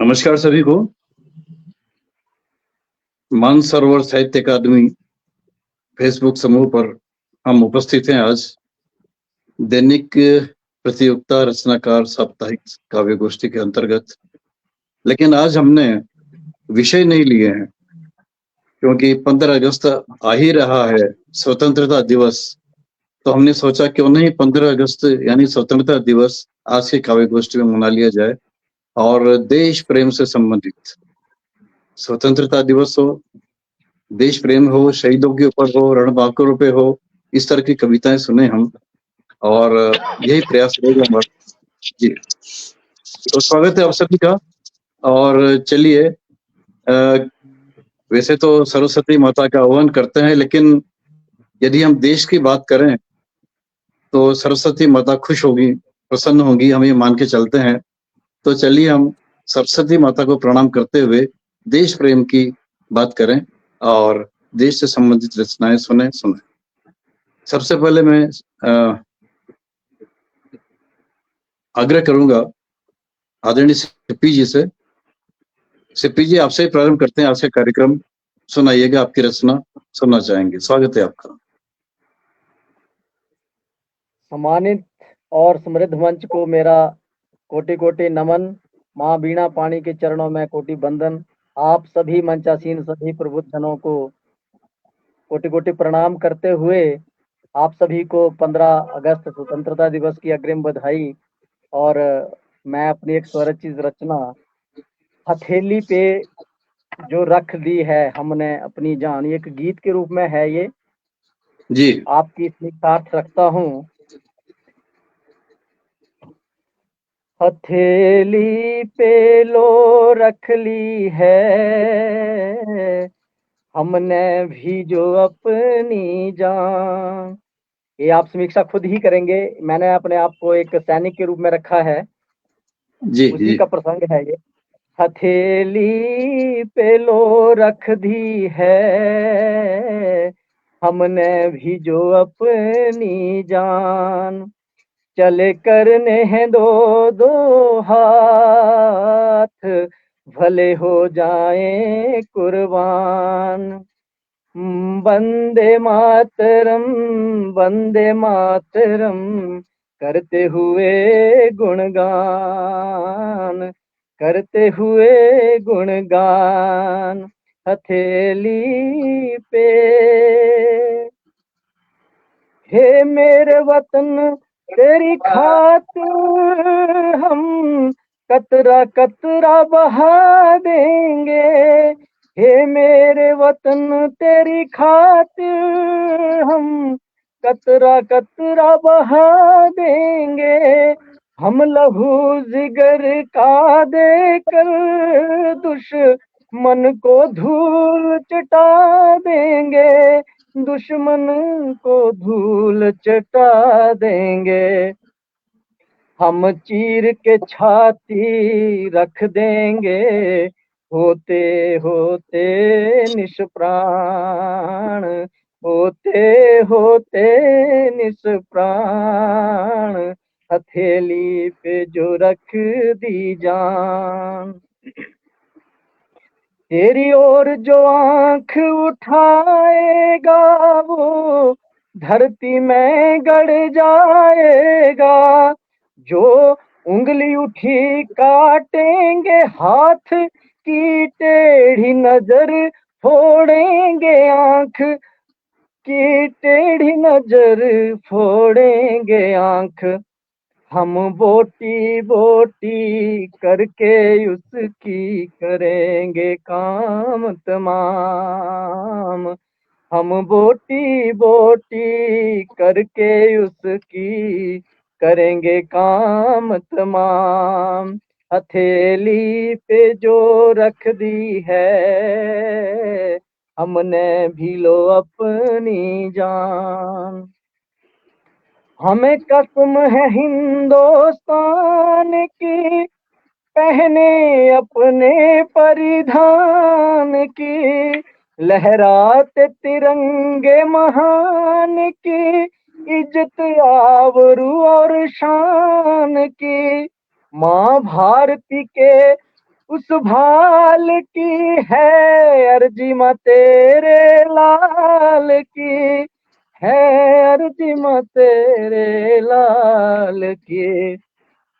नमस्कार सभी को। मानसरोवर साहित्य अकादमी फेसबुक समूह पर हम उपस्थित हैं। आज दैनिक प्रतियोगिता रचनाकार साप्ताहिक काव्य गोष्ठी के अंतर्गत, लेकिन आज हमने विषय नहीं लिए हैं क्योंकि 15 अगस्त आ ही रहा है, स्वतंत्रता दिवस। तो हमने सोचा क्यों नहीं 15 अगस्त यानी स्वतंत्रता दिवस आज की काव्य गोष्ठी में मना लिया जाए और देश प्रेम से संबंधित स्वतंत्रता दिवस हो, देश प्रेम हो, शहीदों के ऊपर हो, रणबांकुरों पे हो, इस तरह की कविताएं सुने हम और यही प्रयास रहेगा हमारा। जी, तो स्वागत है आप सभी का। और चलिए, वैसे तो सरस्वती माता का आह्वान करते हैं, लेकिन यदि हम देश की बात करें तो सरस्वती माता खुश होगी, प्रसन्न होगी, हम ये मान के चलते हैं। तो चलिए हम सरस्वती माता को प्रणाम करते हुए देश प्रेम की बात करें और देश से संबंधित रचनाएं सुने। सबसे पहले मैं आग्रह करूंगा आदरणीय सिप्पी जी से। सिप्पी जी, आपसे ही प्रारंभ करते हैं। आपसे कार्यक्रम सुनाइएगा, आपकी रचना सुनना चाहेंगे। स्वागत है आपका। सम्मानित और समृद्ध मंच को मेरा कोटि कोटि नमन। माँ बीणा पाणी के चरणों में कोटि बंदन। आप सभी मंचासीन सभी प्रबुद्ध जनों को कोटि कोटि प्रणाम करते हुए आप सभी को 15 अगस्त स्वतंत्रता दिवस की अग्रिम बधाई। और मैं अपनी एक स्वरचित रचना हथेली पे जो रख दी है हमने अपनी जान, एक गीत के रूप में है ये जी, आपकी स्वीकार रखता हूँ। हथेली पे लो रख ली है हमने भी जो अपनी जान। ये आप समीक्षा खुद ही करेंगे। मैंने अपने आप को एक सैनिक के रूप में रखा है, जी, उसी जी, का प्रसंग है ये। हथेली पे लो रख दी है हमने भी जो अपनी जान। चले करने हैं दो दो हाथ भले हो जाए कुर्बान। वंदे मातरम करते हुए गुणगान, करते हुए गुणगान हथेली पे। हे मेरे वतन तेरी खातिर हम कतरा कतरा बहा देंगे। हे मेरे वतन तेरी खातिर हम कतरा कतरा बहा देंगे। हम लहू जिगर का देकर दुश्मन को धूल चटा देंगे। दुश्मन को धूल चटा देंगे। हम चीर के छाती रख देंगे होते होते निष्प्राण, होते होते निष्प्राण हथेली पे जो रख दी जान। तेरी ओर जो आंख उठाएगा वो धरती में गड़ जाएगा। जो उंगली उठी काटेंगे हाथ की टेढ़ी नजर फोड़ेंगे। आंख की टेढ़ी नजर फोड़ेंगे आंख। हम बोटी बोटी करके उसकी करेंगे काम तमाम। हम बोटी बोटी करके उसकी करेंगे काम तमाम। हथेली पे जो रख दी है हमने भी लो अपनी जान। हमें कसम है हिंदुस्तान की पहने अपने परिधान की। लहराते तिरंगे महान की इज्जत आबरू और शान की। माँ भारती के उस भाल की है अर्जी माँ तेरे लाल की, है अर्जी माँ तेरे लाल की।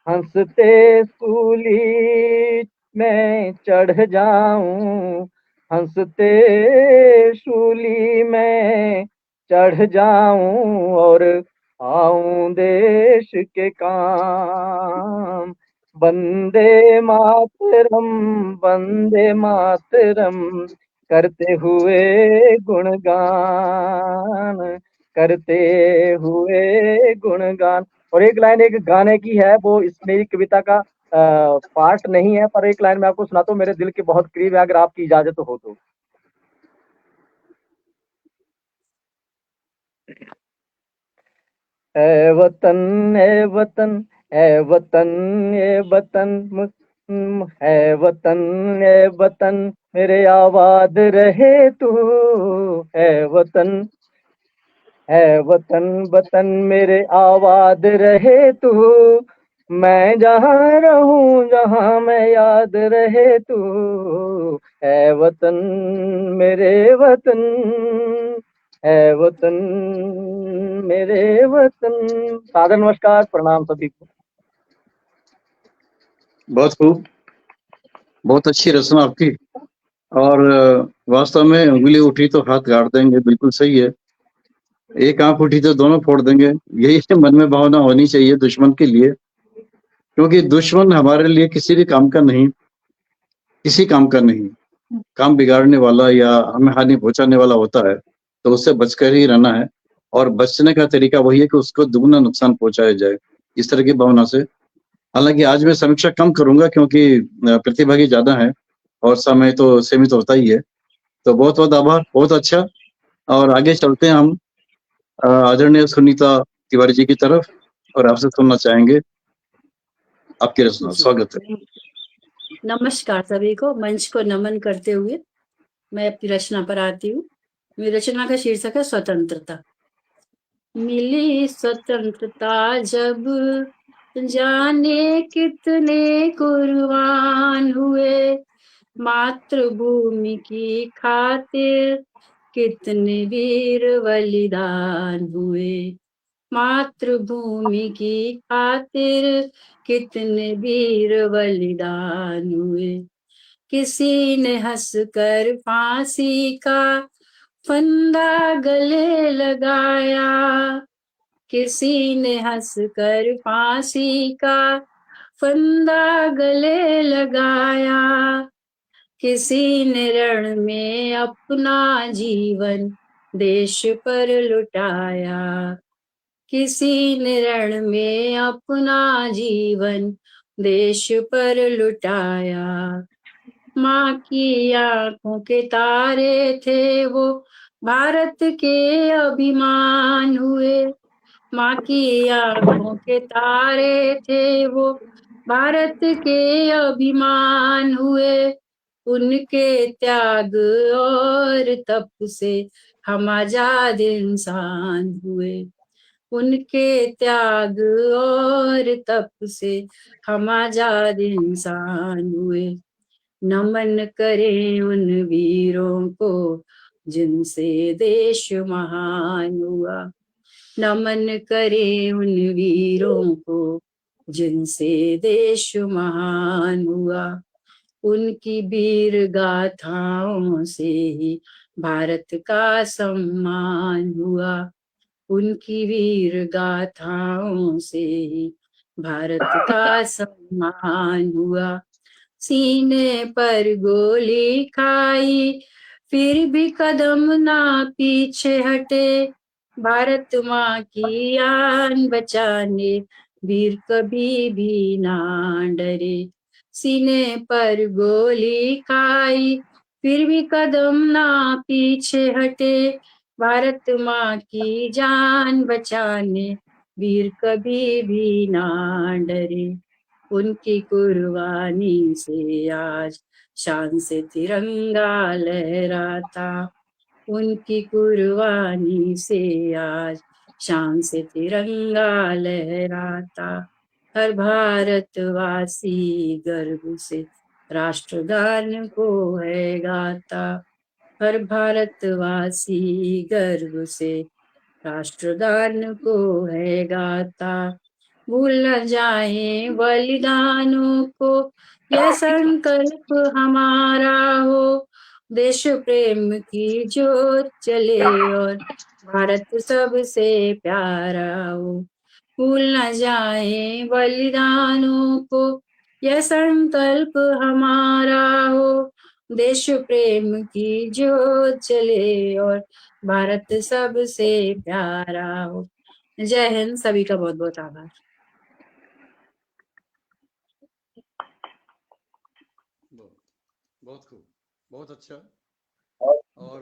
हंसते सूली में चढ़ जाऊं, हंसते सूली में चढ़ जाऊं और आऊं देश के काम। वंदे मातरम, वंदे मातरम करते हुए गुणगान, करते हुए गुणगान। और एक लाइन एक गाने की है, वो इस मेरी कविता का पार्ट नहीं है, पर एक लाइन मैं आपको सुनाता हूँ, मेरे दिल के बहुत करीब है, अगर आपकी इजाजत हो तो। ए वतन, ए वतन, ए वतन, ए वतन, है वतन, ए वतन मेरे आबाद रहे तू। है वतन, है वतन, वतन मेरे आबाद रहे तू। मैं जहाँ रहूं, जहाँ मैं याद रहे तू। है वतन, मेरे वतन, है वतन, मेरे वतन। सादर नमस्कार, प्रणाम सभी को। बहुत खूब, बहुत अच्छी रचना आपकी। और वास्तव में उंगली उठी तो हाथ गाड़ देंगे, बिल्कुल सही है। एक आंख उठी तो दोनों फोड़ देंगे, यही मन में भावना होनी चाहिए दुश्मन के लिए, क्योंकि दुश्मन हमारे लिए किसी भी काम का नहीं, किसी काम का नहीं। काम बिगाड़ने वाला या हमें हानि पहुंचाने वाला होता है, तो उससे बचकर ही रहना है। और बचने का तरीका वही है कि उसको दुगना नुकसान पहुंचाया जाए, इस तरह की भावना से। हालांकि आज मैं समीक्षा कम करूंगा, क्योंकि प्रतिभागी ज्यादा है और समय तो सीमित होता ही है। तो बहुत बहुत आभार, बहुत अच्छा। और आगे चलते हैं हम आदरणीय सुनीता तिवारी जी की तरफ, और आपसे सुनना चाहेंगे आपकी रचना। जी। स्वागत है। नमस्कार सभी को, मंच को नमन करते हुए मैं अपनी रचना पर आती हूँ। मेरी रचना का शीर्षक है स्वतंत्रता। मिली स्वतंत्रता जब जाने कितने कुर्बान हुए, मातृभूमि की खातिर कितने वीर बलिदान हुए। मातृभूमि की खातिर कितने वीर बलिदान हुए। किसी ने हंसकर फांसी का फंदा गले लगाया, किसी ने हंसकर फांसी का फंदा गले लगाया। किसी ने रण में अपना जीवन देश पर लुटाया, किसी ने रण में अपना जीवन देश पर लुटाया। माँ की आंखों के तारे थे वो, भारत के अभिमान हुए। माँ की आंखों के तारे थे वो, भारत के अभिमान हुए। उनके त्याग और तप से हम आजाद इंसान हुए। उनके त्याग और तप से हम आजाद इंसान हुए। नमन करें उन वीरों को जिनसे देश महान हुआ। नमन करें उन वीरों को जिनसे देश महान हुआ। उनकी वीर गाथाओं से ही भारत का सम्मान हुआ। उनकी वीर गाथाओं से ही भारत का सम्मान हुआ। सीने पर गोली खाई फिर भी कदम ना पीछे हटे, भारत माँ की आन बचाने वीर कभी भी ना डरे। सीने पर गोली खाई फिर भी कदम ना पीछे हटे, भारत माँ की जान बचाने वीर कभी भी ना डरे। उनकी कुर्बानी से आज शान से तिरंगा लहराता। उनकी कुर्बानी से आज शान से तिरंगा लहराता। हर भारतवासी गर्व से राष्ट्रगान को है गाता हर भारतवासी गर्व से, राष्ट्रगान को है गाता। भूल न जाए बलिदानों को, यह संकल्प हमारा हो, देश प्रेम की जोत जले और भारत सबसे प्यारा हो। भूल न जाए बलिदानों को, यह संकल्प हमारा हो, देश प्रेम की जोत जले और भारत सबसे प्यारा हो। जय हिंद। सभी का बहुत बहुत आभार। बहुत खूब, बहुत अच्छा। और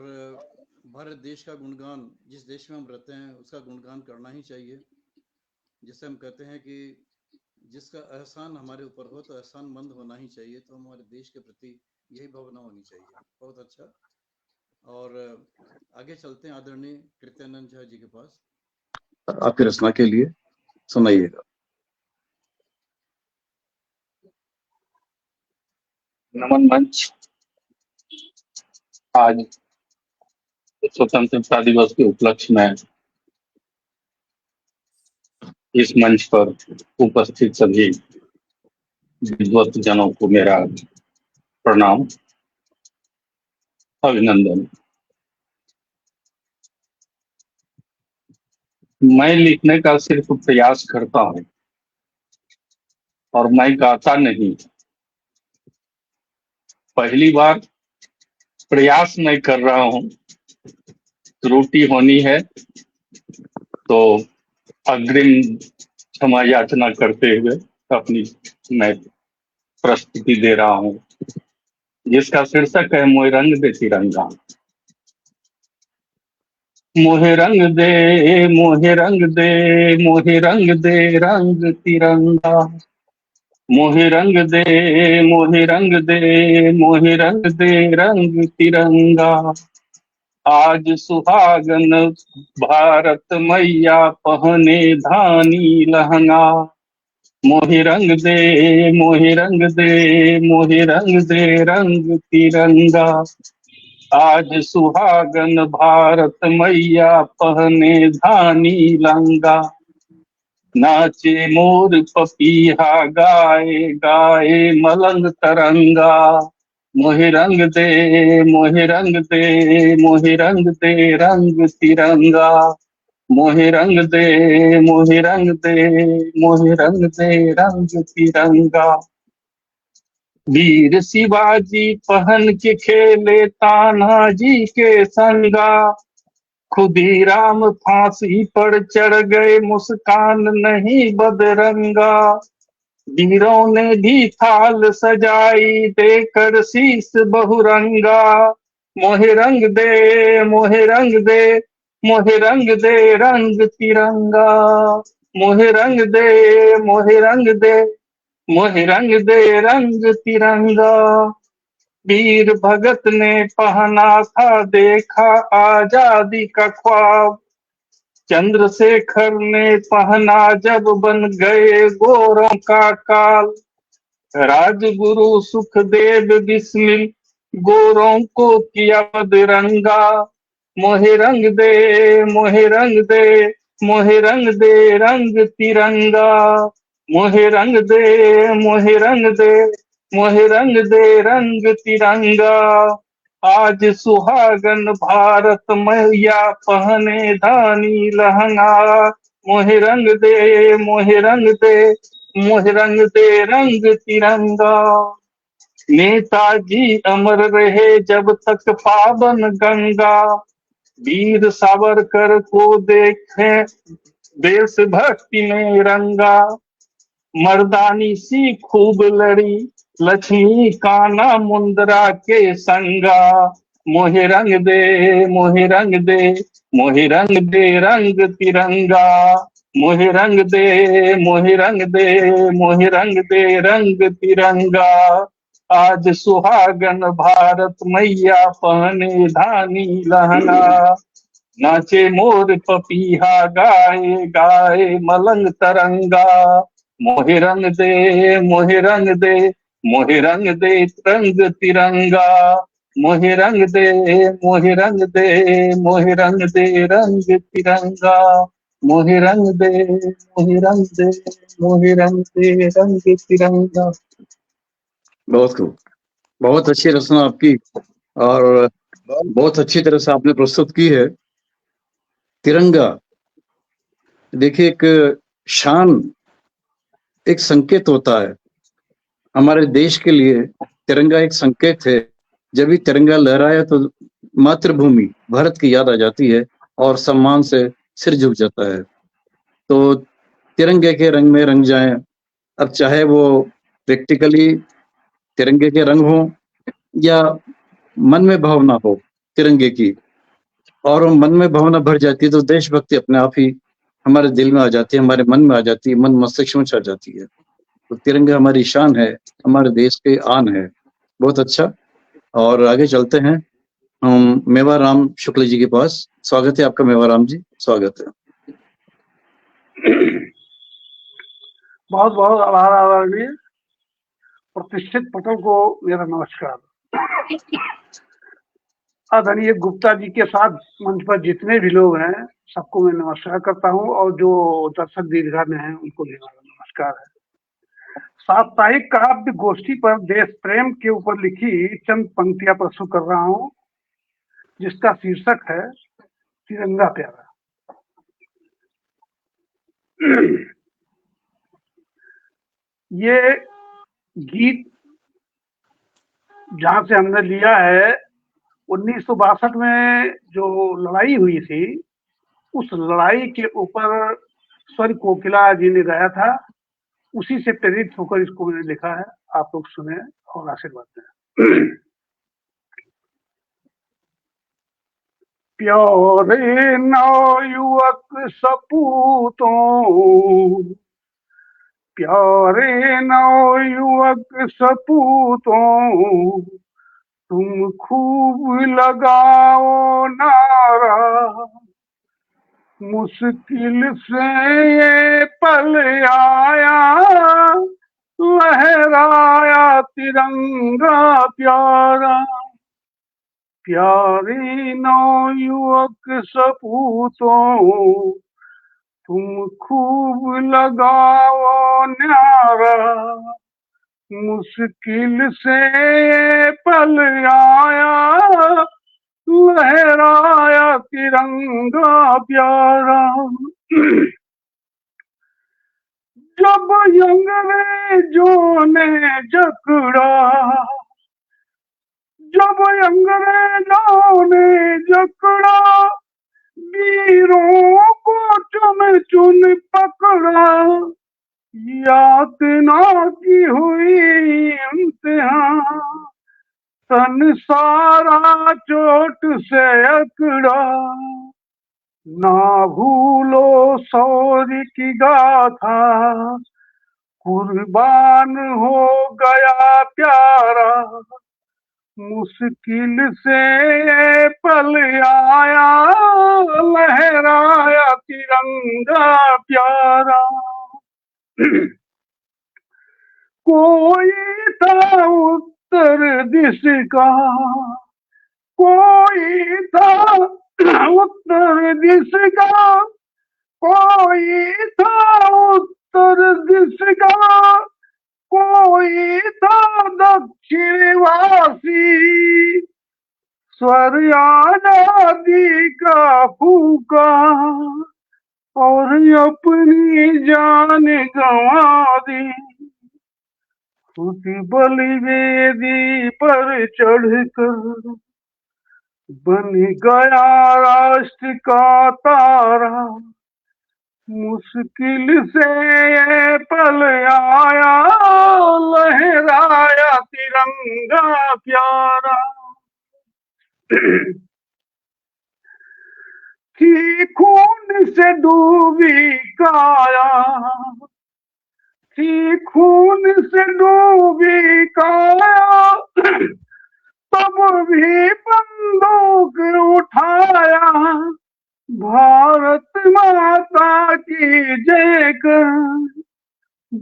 भारत देश का गुणगान, जिस देश में हम रहते हैं उसका गुणगान करना ही चाहिए। जिससे हम कहते हैं कि जिसका एहसान हमारे ऊपर हो तो एहसानमंद होना ही चाहिए, तो हमारे देश के प्रति यही भावना होनी चाहिए। बहुत अच्छा। और आगे चलते हैं आदरणीय कृत्यानंद झा जी के पास, आपकी रचना के लिए सुनाइएगा। नमन मंच आज स्वतंत्रता दिवस के उपलक्ष्य में इस मंच पर उपस्थित सभी विद्वत जनों को मेरा प्रणाम, अभिनंदन। मैं लिखने का सिर्फ प्रयास करता हूं और मैं गाता नहीं। पहली बार प्रयास मैं कर रहा हूं, त्रुटि होनी है तो अग्रिम क्षमा याचना करते हुए अपनी मैं प्रस्तुति दे रहा हूं, जिसका शीर्षक है मोहे रंग दे तिरंगा। मोहे रंग दे, मोहे रंग दे, मोहे रंग दे रंग तिरंगा। मोहे रंग दे, मोहे रंग दे, मोहे रंग दे रंग तिरंगा। आज सुहागन भारत मैया पहने धानी लहंगा। मोहे रंग दे, मोहे रंग दे, मोहे रंग दे रंग तिरंगा। आज सुहागन भारत मैया पहने धानी लहंगा। नाचे मोर पपीहा गाए गाए मलंग तरंगा। मोहे रंग दे, मोहे रंग दे, मोहे रंग दे रंग तिरंगा। मोहे रंग दे, मोहे रंग दे, मोहे रंग दे रंग तिरंगा। वीर शिवाजी पहन के खेले तानाजी के संगा। खुदीराम फांसी पर चढ़ गए, मुस्कान नहीं बदरंगा। वीरों ने भी थाल सजाई, देकर शीश बहुरंगा। मोहे रंग दे, मोहे रंग दे, मोहे रंग दे रंग तिरंगा। मोहे रंग दे, मोहे रंग दे, मोहे रंग दे रंग तिरंगा। वीर भगत ने पहना था देखा आजादी का ख्वाब। चंद्रशेखर ने पहना जब बन गए गोरों का काल। राजगुरु सुखदेव बिस्मिल गोरों को किया बदरंगा। मोहे रंग दे, मोहे रंग दे, मोहे रंग दे रंग तिरंगा। मोहे रंग दे, मोहे रंग दे, मोहे रंग दे रंग तिरंगा। आज सुहागन भारत मैया पहने धानी लहंगा। मोहे रंग दे, मोहे रंग दे, मोहे रंग दे रंग तिरंगा। नेताजी अमर रहे जब तक पावन गंगा। वीर सावरकर को देखें देशभक्ति में रंगा। मर्दानी सी खूब लड़ी लक्ष्मी काना मुंदरा के संगा। मोहे रंग दे, मोहे रंग दे, मोहे रंग दे रंग तिरंगा। मोहे रंग दे, मोहे रंग दे, मोहे रंग दे रंग तिरंगा। आज सुहागन भारत मैया पहने धानी लहंगा। नाचे मोर पपीहा गाए गाए मलंग तरंगा। मोहे रंग दे, मोहे रंग दे, मोहे रंग दे रंग तिरंगा, मोहे रंग दे, मोहे रंग दे, मोहे रंग दे रंग तिरंगा, मोहे रंग दे, मोहे रंग दे, मोहे रंग दे रंग तिरंगा। बहुत खूब, बहुत अच्छी रचना आपकी और बहुत अच्छी तरह से आपने प्रस्तुत की है। तिरंगा, देखिए, एक शान, एक संकेत होता है हमारे देश के लिए। तिरंगा एक संकेत है। जब भी तिरंगा लहराया तो मातृभूमि भारत की याद आ जाती है और सम्मान से सिर झुक जाता है। तो तिरंगे के रंग में रंग जाएं, अब चाहे वो प्रैक्टिकली तिरंगे के रंग हो या मन में भावना हो तिरंगे की, और वो मन में भावना भर जाती है तो देशभक्ति अपने आप ही हमारे दिल में आ जाती है, हमारे मन में आ जाती है, मन मस्तिष्क में छा जाती है। तो तिरंगा हमारी शान है, हमारे देश के आन है। बहुत अच्छा। और आगे चलते हैं हम मेवाराम शुक्ल जी के पास। स्वागत है आपका मेवाराम जी, स्वागत है। बहुत बहुत आभार आदरणीय। प्रतिष्ठित पटल को मेरा नमस्कार। आदरणीय गुप्ता जी के साथ मंच पर जितने भी लोग हैं सबको मैं नमस्कार करता हूं, और जो दर्शक दीर्घा में हैं उनको भी मेरा नमस्कार है। साप्ताहिक काव्य गोष्ठी पर देश प्रेम के ऊपर लिखी चंद पंक्तियां प्रस्तुत कर रहा हूं, जिसका शीर्षक है तिरंगा प्यारा। ये गीत जहां से हमने लिया है 1962 में जो लड़ाई हुई थी, उस लड़ाई के ऊपर स्वर कोकिला जी ने गाया था, उसी से प्रेरित होकर इसको मैंने लिखा है। आप लोग सुने और आशीर्वाद दें। प्यारे नवयुवक सपूतों, प्यारे नवयुवक सपूतों, तुम खूब लगाओ नारा, मुश्किल से ये पल आया, लहराया तिरंगा प्यारा। प्यारे नवयुवक सपूतों, तुम खूब लगाओ नारा, मुश्किल से ये पल आया, लहराया तिरंगा प्यारा। जब अंग्रेजों ने जकड़ा, जब अंग्रेजों ने जकड़ा, वीरों को चुन चुन पकड़ा, यातना की हुई इम्तिहान, तन सारा चोट से अकड़ा, ना भूलो शौर्य की गाथा, कुर्बान हो गया प्यारा, मुश्किल से ये पल आया, लहराया तिरंगा प्यारा। कोई था उत्तर दिश का, कोई था उत्तर दिश का, कोई था उत्तर दिश का, कोई था दक्षिणवासी, स्वर आजादी का फूका, और अपनी जान गंवा दी, खुद बलिवेदी पर चढ़कर बन गया राष्ट्र का तारा, मुश्किल से ये पल आया, लहराया तिरंगा प्यारा। थी खून से डूबी काया, थी खून से डूबी काया, तब भी बंदूक उठाया, भारत माता की जय कर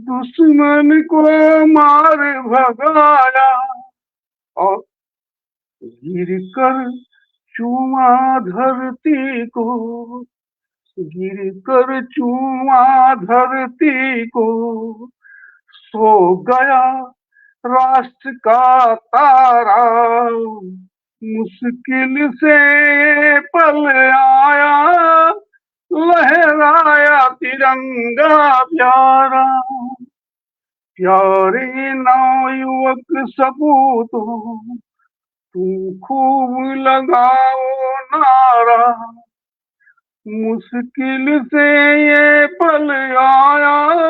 दुश्मन को मार भगाया और गिर कर चूमा धरती को, गिर कर चूमा धरती को, सो गया राष्ट्र का तारा, मुश्किल से पल आया, लहराया तिरंगा प्यारा। प्यारे नवयुवक सपूतों, तुम खूब लगाओ नारा, मुश्किल से ये पल आया,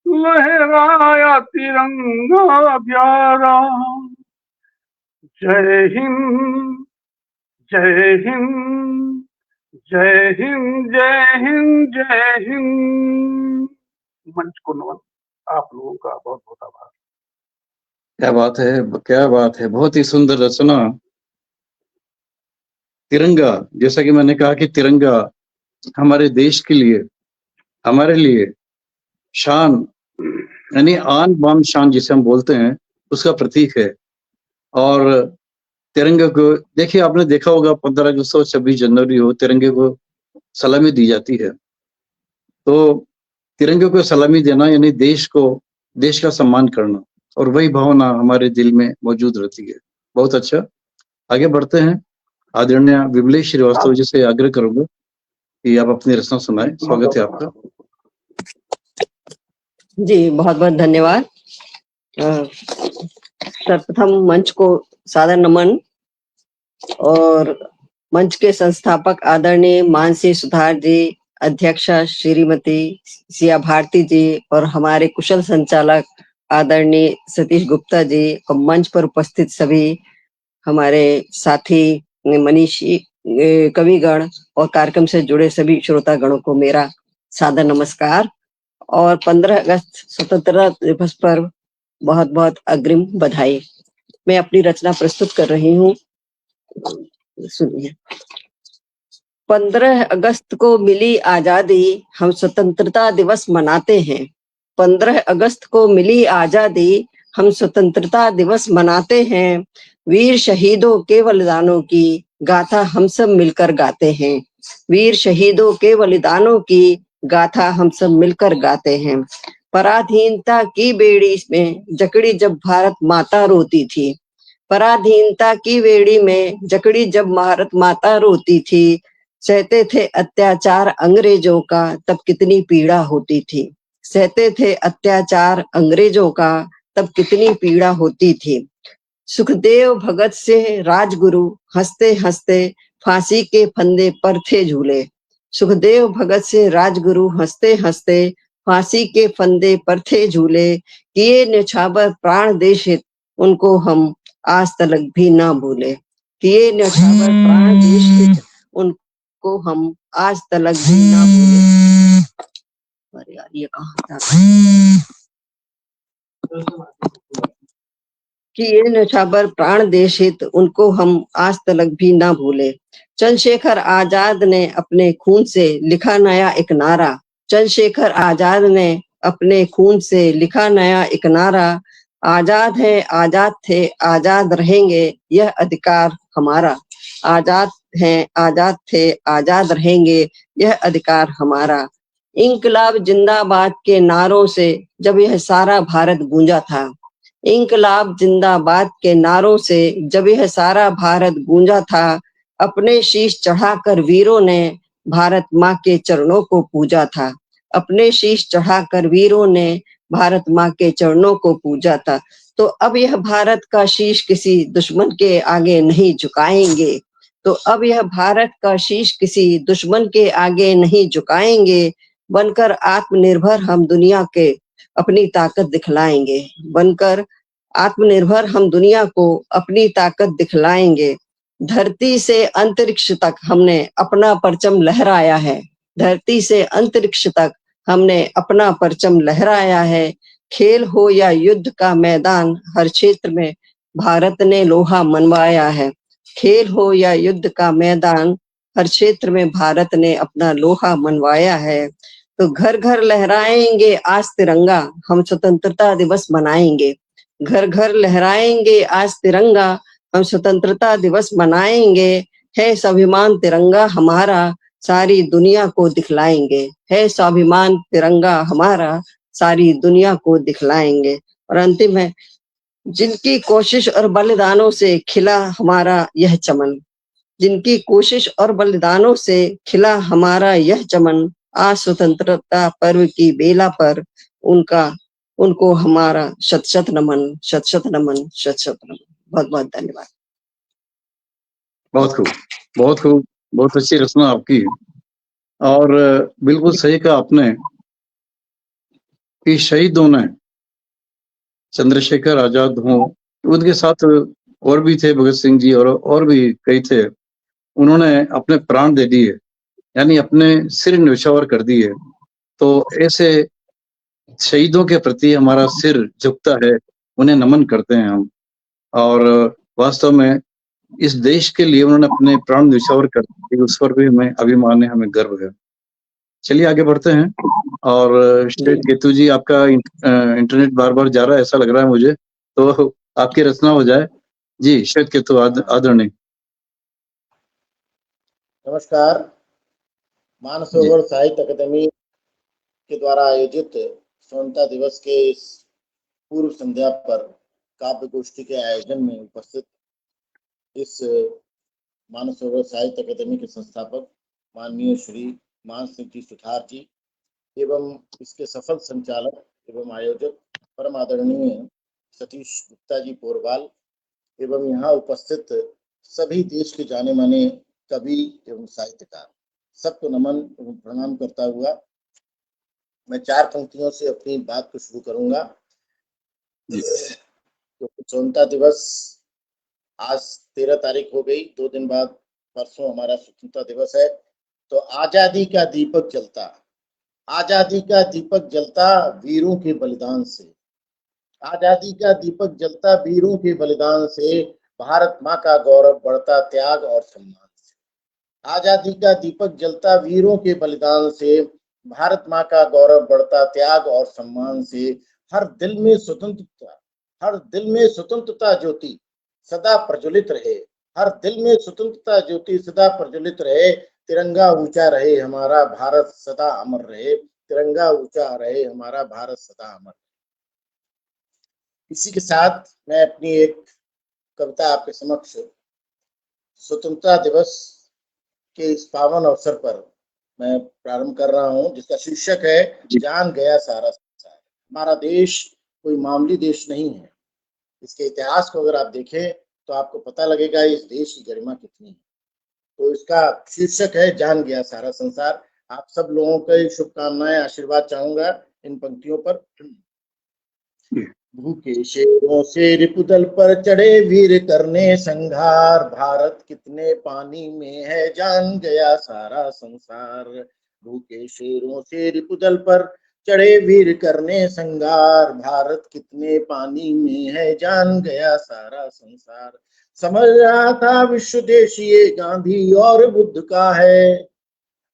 लहराया तिरंगा प्यारा। जय हिंद, जय हिंद, जय हिंद, जय हिंद, जय हिंद। मंच को नमन। आप लोगों का बहुत बहुत आभार। क्या बात है, क्या बात है, बहुत ही सुंदर रचना। तिरंगा, जैसा कि मैंने कहा कि तिरंगा हमारे देश के लिए, हमारे लिए शान, यानी आन बान शान जिसे हम बोलते हैं, उसका प्रतीक है। और तिरंगे को देखिए, आपने देखा होगा 15 अगस्त हो, 26 जनवरी हो, तिरंगे को सलामी दी जाती है। तो तिरंगे को सलामी देना यानी देश को, देश का सम्मान करना, और वही भावना हमारे दिल में मौजूद रहती है। बहुत अच्छा, आगे बढ़ते हैं। आदरणीय विमलेश श्रीवास्तव जी से आग्रह करूंगा कि आप अपनी रचना सुनाएं। स्वागत है आपका। जी, बहुत बहुत धन्यवाद। सर्वप्रथम मंच को सादर नमन, और मंच के संस्थापक आदरणीय मानसी सुधार जी, अध्यक्षा श्रीमती सिया भारती जी, और हमारे कुशल संचालक आदरणीय सतीश गुप्ता जी, और मंच पर उपस्थित सभी हमारे साथी मनीषी कविगण और कार्यक्रम से जुड़े सभी श्रोतागणों को मेरा सादर नमस्कार, और 15 अगस्त स्वतंत्रता दिवस पर बहुत बहुत अग्रिम बधाई। मैं अपनी रचना प्रस्तुत कर रही हूँ, सुनिए। 15 अगस्त को मिली आजादी, हम स्वतंत्रता दिवस मनाते हैं। 15 अगस्त को मिली आजादी, हम स्वतंत्रता दिवस मनाते हैं। वीर शहीदों के बलिदानों की गाथा हम सब मिलकर गाते हैं। वीर शहीदों के बलिदानों की गाथा हम सब मिलकर गाते हैं। पराधीनता की बेड़ी में जकड़ी जब भारत माता रोती थी, पराधीनता की बेड़ी में जकड़ी जब भारत माता रोती थी, सहते थे अत्याचार अंग्रेजों का, तब कितनी पीड़ा होती थी। सहते थे अत्याचार अंग्रेजों का, तब कितनी पीड़ा होती थी। सुखदेव भगत से राजगुरु हंसते हंसते फांसी के फंदे पर थे झूले। सुखदेव भगत से राजगुरु हंसते हंसते फांसी के फंदे पर थे झूले। किए न्यौछावर प्राण देश हित, उनको हम आज तलक भी ना भूले। किए न्यौछावर प्राण देश हित, उनको हम आज तलक भी ना भूले। अरे यार, ये कहाँ था? किए न्यौछावर प्राण देश हित, उनको हम आज तलक भी ना भूले। चंद्रशेखर आजाद ने अपने खून से लिखा नया एक नारा। चंद्रशेखर आजाद ने अपने खून से लिखा नया एक नारा। आजाद है, आजाद थे, आजाद रहेंगे, यह अधिकार हमारा। आजाद हैं, आजाद थे, आजाद रहेंगे, यह अधिकार हमारा। इंकलाब जिंदाबाद के नारों से जब यह सारा भारत गूंजा था। इंकलाब जिंदाबाद के नारों से जब यह सारा भारत गूंजा था, अपने शीश चढ़ाकर वीरों ने भारत माँ के चरणों को पूजा था। अपने शीश चढ़ाकर वीरों ने भारत माँ के चरणों को पूजा था। तो अब यह भारत का शीश किसी दुश्मन के आगे नहीं झुकाएंगे। तो अब यह भारत का शीश किसी दुश्मन के आगे नहीं झुकाएंगे। बनकर आत्मनिर्भर हम दुनिया के अपनी ताकत दिखलाएंगे। बनकर आत्मनिर्भर हम दुनिया को अपनी ताकत दिखलाएंगे। धरती से अंतरिक्ष तक हमने अपना परचम लहराया है। धरती से अंतरिक्ष तक हमने अपना परचम लहराया है। खेल हो या युद्ध का मैदान, हर क्षेत्र में भारत ने लोहा मनवाया है। खेल हो या युद्ध का मैदान, हर क्षेत्र में भारत ने अपना लोहा मनवाया है। तो घर घर लहराएंगे आज तिरंगा, हम स्वतंत्रता दिवस मनाएंगे। घर घर लहराएंगे आज तिरंगा, हम स्वतंत्रता दिवस मनाएंगे। है स्वाभिमान तिरंगा हमारा, सारी दुनिया को दिखलाएंगे। है स्वाभिमान तिरंगा हमारा, सारी दुनिया को दिखलाएंगे। और अंतिम है, जिनकी कोशिश और बलिदानों से खिला हमारा यह चमन, जिनकी कोशिश और बलिदानों से खिला हमारा यह चमन, आज स्वतंत्रता पर्व की बेला पर उनको हमारा शत शत नमन, शत शत नमन, शत शत नमन। बहुत बहुत धन्यवाद। बहुत खूब, बहुत खूब, बहुत अच्छी रचना आपकी है। और बिल्कुल सही कहा आपने कि शहीदों ने, चंद्रशेखर आजाद हों, उनके साथ और भी थे, भगत सिंह जी और भी कई थे, उन्होंने अपने प्राण दे दिए, यानी अपने सिर न्यौछावर कर दिए। तो ऐसे शहीदों के प्रति हमारा सिर झुकता है, उन्हें नमन करते हैं हम। और वास्तव में इस देश के लिए उन्होंने अपने प्राण न्यौछावर कर दिए, उस पर भी हमें अभिमान है, हमें गर्व है। चलिए आगे बढ़ते हैं। और श्वेत केतु जी, आपका इंटरनेट बार बार जा रहा है ऐसा लग रहा है मुझे, तो आपकी रचना हो जाए। जी श्वेत केतु आदरणीय। नमस्कार। मानसरोवर साहित्य अकादमी के द्वारा आयोजित स्वतंत्रता दिवस के इस पूर्व संध्या पर काव्य गोष्ठी के आयोजन में उपस्थित इस मानसरोवर साहित्य अकादमी के संस्थापक माननीय श्री मान सिंह जी सुथार जी एवं इसके सफल संचालक एवं आयोजक परम आदरणीय सतीश गुप्ता जी पोरवाल एवं यहाँ उपस्थित सभी देश के जाने माने कवि एवं साहित्यकार, सबको नमन एवं प्रणाम करता हुआ मैं 4 पंक्तियों से अपनी बात को शुरू करूंगा। तो स्वतंत्रता दिवस आज 13 तारीख हो गई, 2 दिन बाद परसों हमारा स्वतंत्रता दिवस है। तो आजादी का दीपक जलता, आजादी का दीपक जलता वीरों के बलिदान से, आजादी का दीपक जलता वीरों के बलिदान से, भारत माँ का गौरव बढ़ता त्याग और सम्मान से। आजादी का दीपक जलता वीरों के बलिदान से, भारत माँ का गौरव बढ़ता त्याग और सम्मान से। हर दिल में स्वतंत्रता, हर दिल में स्वतंत्रता ज्योति सदा प्रज्वलित रहे, हर दिल में स्वतंत्रता ज्योति सदा प्रज्वलित रहे। तिरंगा ऊंचा रहे हमारा भारत सदा अमर रहे, तिरंगा ऊंचा रहे हमारा भारत सदा अमर। इसी के साथ मैं अपनी एक कविता आपके समक्ष स्वतंत्रता दिवस के इस पावन अवसर पर मैं प्रारंभ कर रहा हूं, जिसका शीर्षक है जान गया सारा संसार। हमारा देश कोई मामूली देश नहीं है। इसके इतिहास को अगर आप देखें तो आपको पता लगेगा इस देश की गरिमा कितनी है। तो इसका शीर्षक है जान गया सारा संसार। आप सब लोगों को शुभकामनाएं, आशीर्वाद चाहूंगा इन पंक्तियों पर। भूखे शेरों से रिपुदल पर चढ़े वीर करने संघार, भारत कितने पानी में है जान गया सारा संसार। भूखे शेरों से रिपुदल पर चढ़े वीर करने संघार, भारत कितने पानी में है जान गया सारा संसार। समझ रहा था विश्व देश ये गांधी और बुद्ध का है,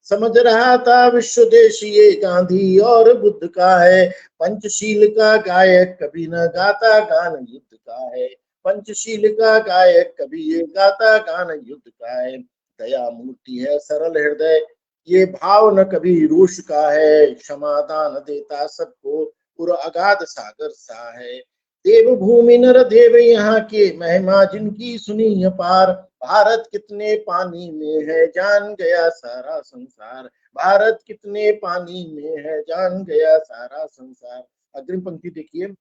समझ रहा था विश्व देश ये गांधी और बुद्ध का है। पंचशील का गायक कभी न गाता गान युद्ध का है, पंचशील का गायक कभी ये गाता गान युद्ध का है। दया मूर्ति है सरल हृदय ये भाव न कभी रोष का है, क्षमादान देता सबको पूरा अगाध सागर सा है। देवभूमि नर देव यहाँ के महिमा जिनकी सुनी अपार, भारत कितने पानी में है जान गया सारा संसार, भारत कितने पानी में है जान गया सारा संसार। अग्रिम पंक्ति देखिए।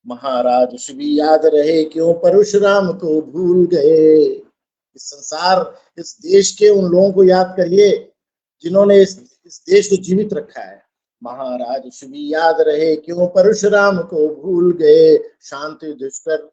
महाराज श्री याद रहे क्यों परशुराम को भूल गए। इस संसार, इस देश के उन लोगों को याद करिए जिन्होंने इस देश को जीवित रखा है। महाराज श्री याद रहे क्यों परशुराम को भूल गए, शांति दुष्कर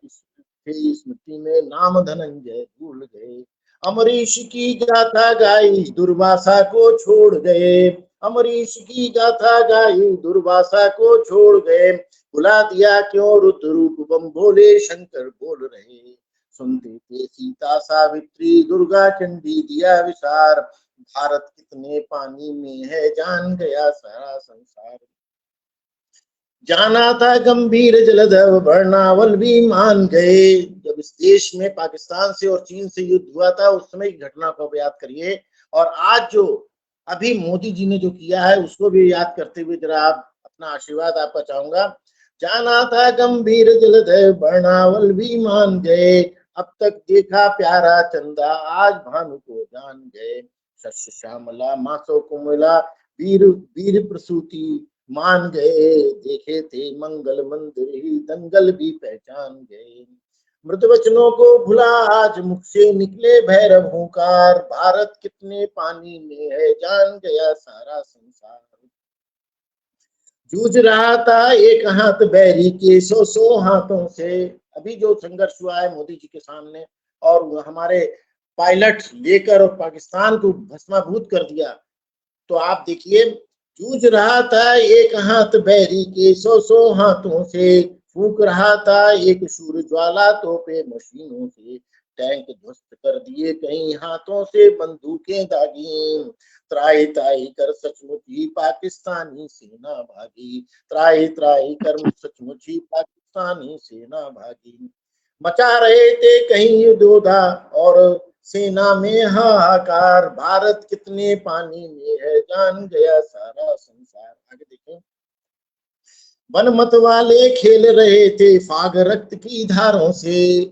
स्मृति में नाम धनंजय भूल गए। अमरीश की गाथा गाई दुर्वासा को छोड़ गए, अमरीश की गाथा गाई दुर्वासा को छोड़ गए। बुला दिया क्यों रुद्र रूप बम भोले शंकर बोल रहे। सुनते थे सीता सावित्री दुर्गा चंडी दिया विसार, भारत कितने पानी में है जान गया सारा संसार। जाना था गंभीर जलधर वर्णावल भी मान गए। जब इस देश में पाकिस्तान से और चीन से युद्ध हुआ था उस समय की घटना को याद करिए, और आज जो अभी मोदी जी ने जो किया है उसको भी याद करते हुए जरा आप अपना आशीर्वाद आपका चाहूंगा। जाना था गंभीर जलधर वर्णावल भी मान गए, अब तक देखा प्यारा चंदा आज भानु को जान गए। शस्य श्यामला मासो को मिला वीर वीर प्रसूति मान गए, देखे थे मंगल मंदिर ही दंगल भी पहचान गए। मृद वचनों को भुला आज मुख से निकले भैरव हुंकार, भारत कितने पानी में है जान गया सारा संसार। जूझ रहा था एक हाथ बैरी के 100 हाथों से। अभी जो संघर्ष हुआ है मोदी जी के सामने और हमारे पायलट लेकर और पाकिस्तान को भस्माभूत कर दिया, तो आप देखिए जूझ रहा था एक हाथ बैरी के 100 हाथों से, फूंक रहा था एक सूर्य ज्वाला तोपे मशीनों से। टैंक ध्वस्त कर दिए कई हाथों से बंदूकें दागी, त्राही त्राही कर सचमुच ही पाकिस्तानी सेना भागी, त्राही त्राही कर सचमुच ही पाकिस्तानी सेना भागी। मचा रहे थे कहीं युद्धोधा और सेना में हाहाकार, भारत कितने पानी में है जान गया सारा संसार। आगे देखें। बनमत वाले खेल रहे थे फाग रक्त की धारों से,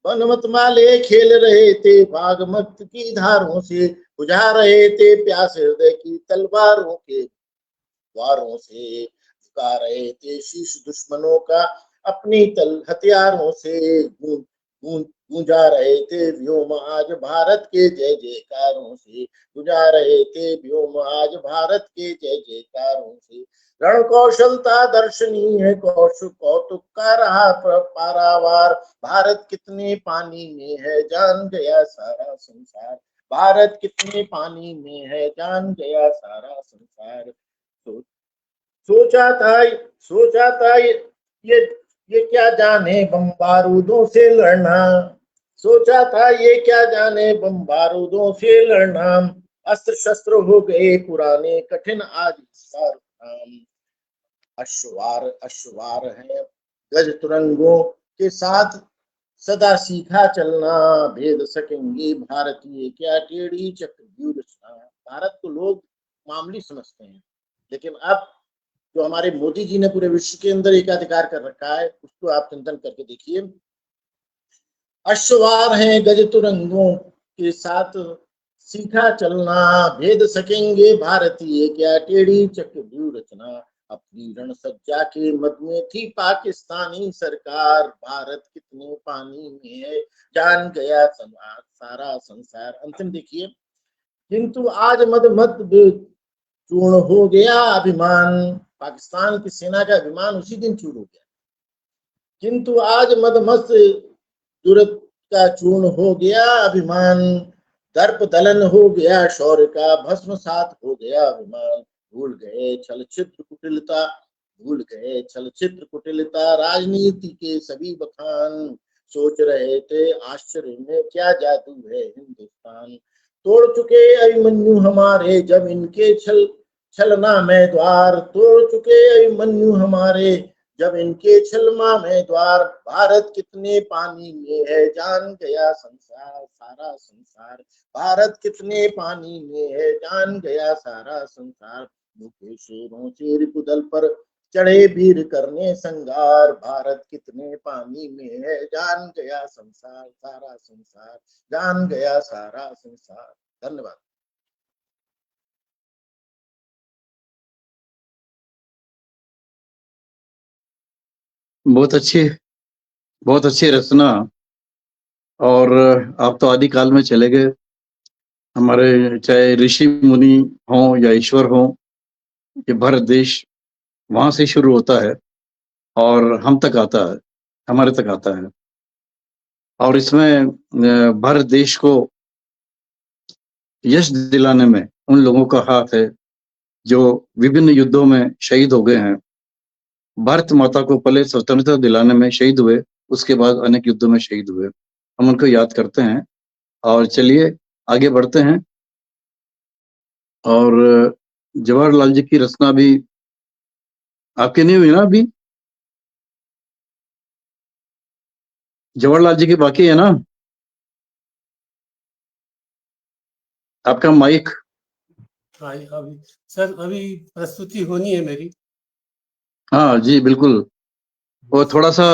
बनमत वाले खेल रहे थे फाग मत की धारों से, बुझा रहे थे प्यास हृदय की तलवारों के वारों से, झुका रहे थे शीश दुश्मनों का अपनी तल हथियारों से, गूंजा रहे थे व्योम आज भारत के जय जयकारों से, गुंजा रहे थे व्योम आज भारत के जय जयकारों से। रण कौशलता दर्शनीय कौतुक का रहा पारावार, भारत कितने पानी में है जान गया सारा संसार, भारत कितने पानी में है जान गया सारा संसार। सोचा था ये क्या जाने बम बारूदों से लड़ना, सोचा था ये क्या जाने बम बारूदों से लड़ना, अस्त्र शस्त्र हो गए पुराने कठिन आज काम। अश्वार है गज तुरंगों के साथ सदा सीखा चलना, भेद सकेंगे भारतीय क्या टेढ़ी चक्रव्यूह रचना। भारत को लोग मामूली समझते हैं, लेकिन अब जो हमारे मोदी जी ने पूरे विश्व के अंदर एकाधिकार कर रखा है उसको आप चिंतन करके देखिए। अश्वार हैं गज तुरंगों के साथ सीखा चलना, भेद सकेंगे भारतीय क्या टेढ़ी चक्रव्यूह रचना। अपनी रण सज्जा के मद में थी पाकिस्तानी सरकार, भारत कितने पानी में है जान गया सारा संसार। अंतिम देखिए। किंतु आज मद चूर्ण हो गया अभिमान, पाकिस्तान की सेना का अभिमान उसी दिन चूर्ण हो गया। किंतु आज मदमस्त दुरत का चूर्ण हो गया अभिमान, दर्प दलन हो गया शौर्य का भस्म सात हो गया अभिमान। भूल गए छलचित्र कुटिलता राजनीति के सभी बखान, सोच रहे थे आश्चर्य में क्या जादू है हिंदुस्तान। तोड़ चुके अभिमन्यु हमारे जब इनके छलना में द्वार, तोड़ चुके अभिमन्यु हमारे जब इनके छलमा में द्वार। भारत कितने पानी में है जान गया संसार सारा संसार, भारत कितने पानी में है जान गया सारा संसार। भूखे शेरों से रिपुदल पर चढ़े वीर करने संगार, भारत कितने पानी में है जान गया संसार सारा संसार, जान गया सारा संसार। धन्यवाद। बहुत अच्छी रचना। और आप तो आदि काल में चले गए। हमारे चाहे ऋषि मुनि हों या ईश्वर हों, ये भारत देश वहां से शुरू होता है और हम तक आता है, हमारे तक आता है। और इसमें भारत देश को यश दिलाने में उन लोगों का हाथ है जो विभिन्न युद्धों में शहीद हो गए हैं। भारत माता को पहले स्वतंत्रता दिलाने में शहीद हुए, उसके बाद अनेक युद्धों में शहीद हुए। हम उनको याद करते हैं और चलिए आगे बढ़ते हैं। और जवाहरलाल जी की रचना भी आपकी नहीं हुई ना अभी? जवाहरलाल जी की बाकी है ना? आपका माइक। हाँ अभी सर अभी प्रस्तुति होनी है मेरी। हाँ जी बिल्कुल। वो थोड़ा सा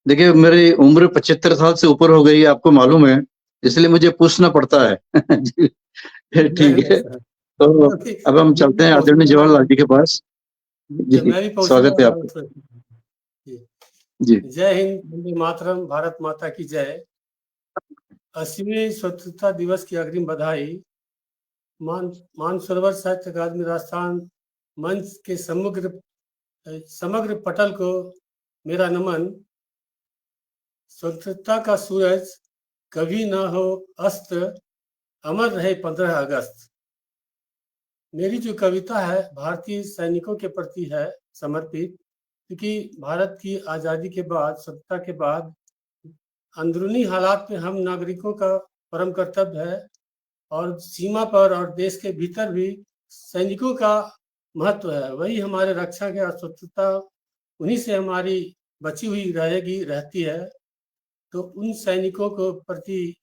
देखिए, मेरी उम्र 75 साल से ऊपर हो गई है, आपको मालूम है, इसलिए मुझे पूछना पड़ता है। जी, नहीं ठीक है। सर, तो अभी अब हम मैं भी चलते हैं आदरणीय पहुंचने जवाहरलाल वाला जी के पास। हूँ। जी, मैं भी पहुंचने स्वागत है वाला आपका। हूँ सर। जी। जी जय हिंद, वंदे मातरम, भारत माता की जय। 80वें स्वतंत्रता दिवस की अग्रिम बधाई। मानसरोवर साहित्य अकादमी राजस्थान मंच के समग्र पटल को मेरा नमन। स्वतंत्रता का सूरज कभी ना हो अस्त, अमर रहे 15 अगस्त। मेरी जो कविता है भारतीय सैनिकों के प्रति है समर्पित, क्योंकि भारत की आज़ादी के बाद, स्वतंत्रता के बाद अंदरूनी हालात में हम नागरिकों का परम कर्तव्य है, और सीमा पर और देश के भीतर भी सैनिकों का महत्व है। वही हमारे रक्षा के, स्वतंत्रता उन्हीं से हमारी बची हुई रहती है। तो उन सैनिकों को प्रति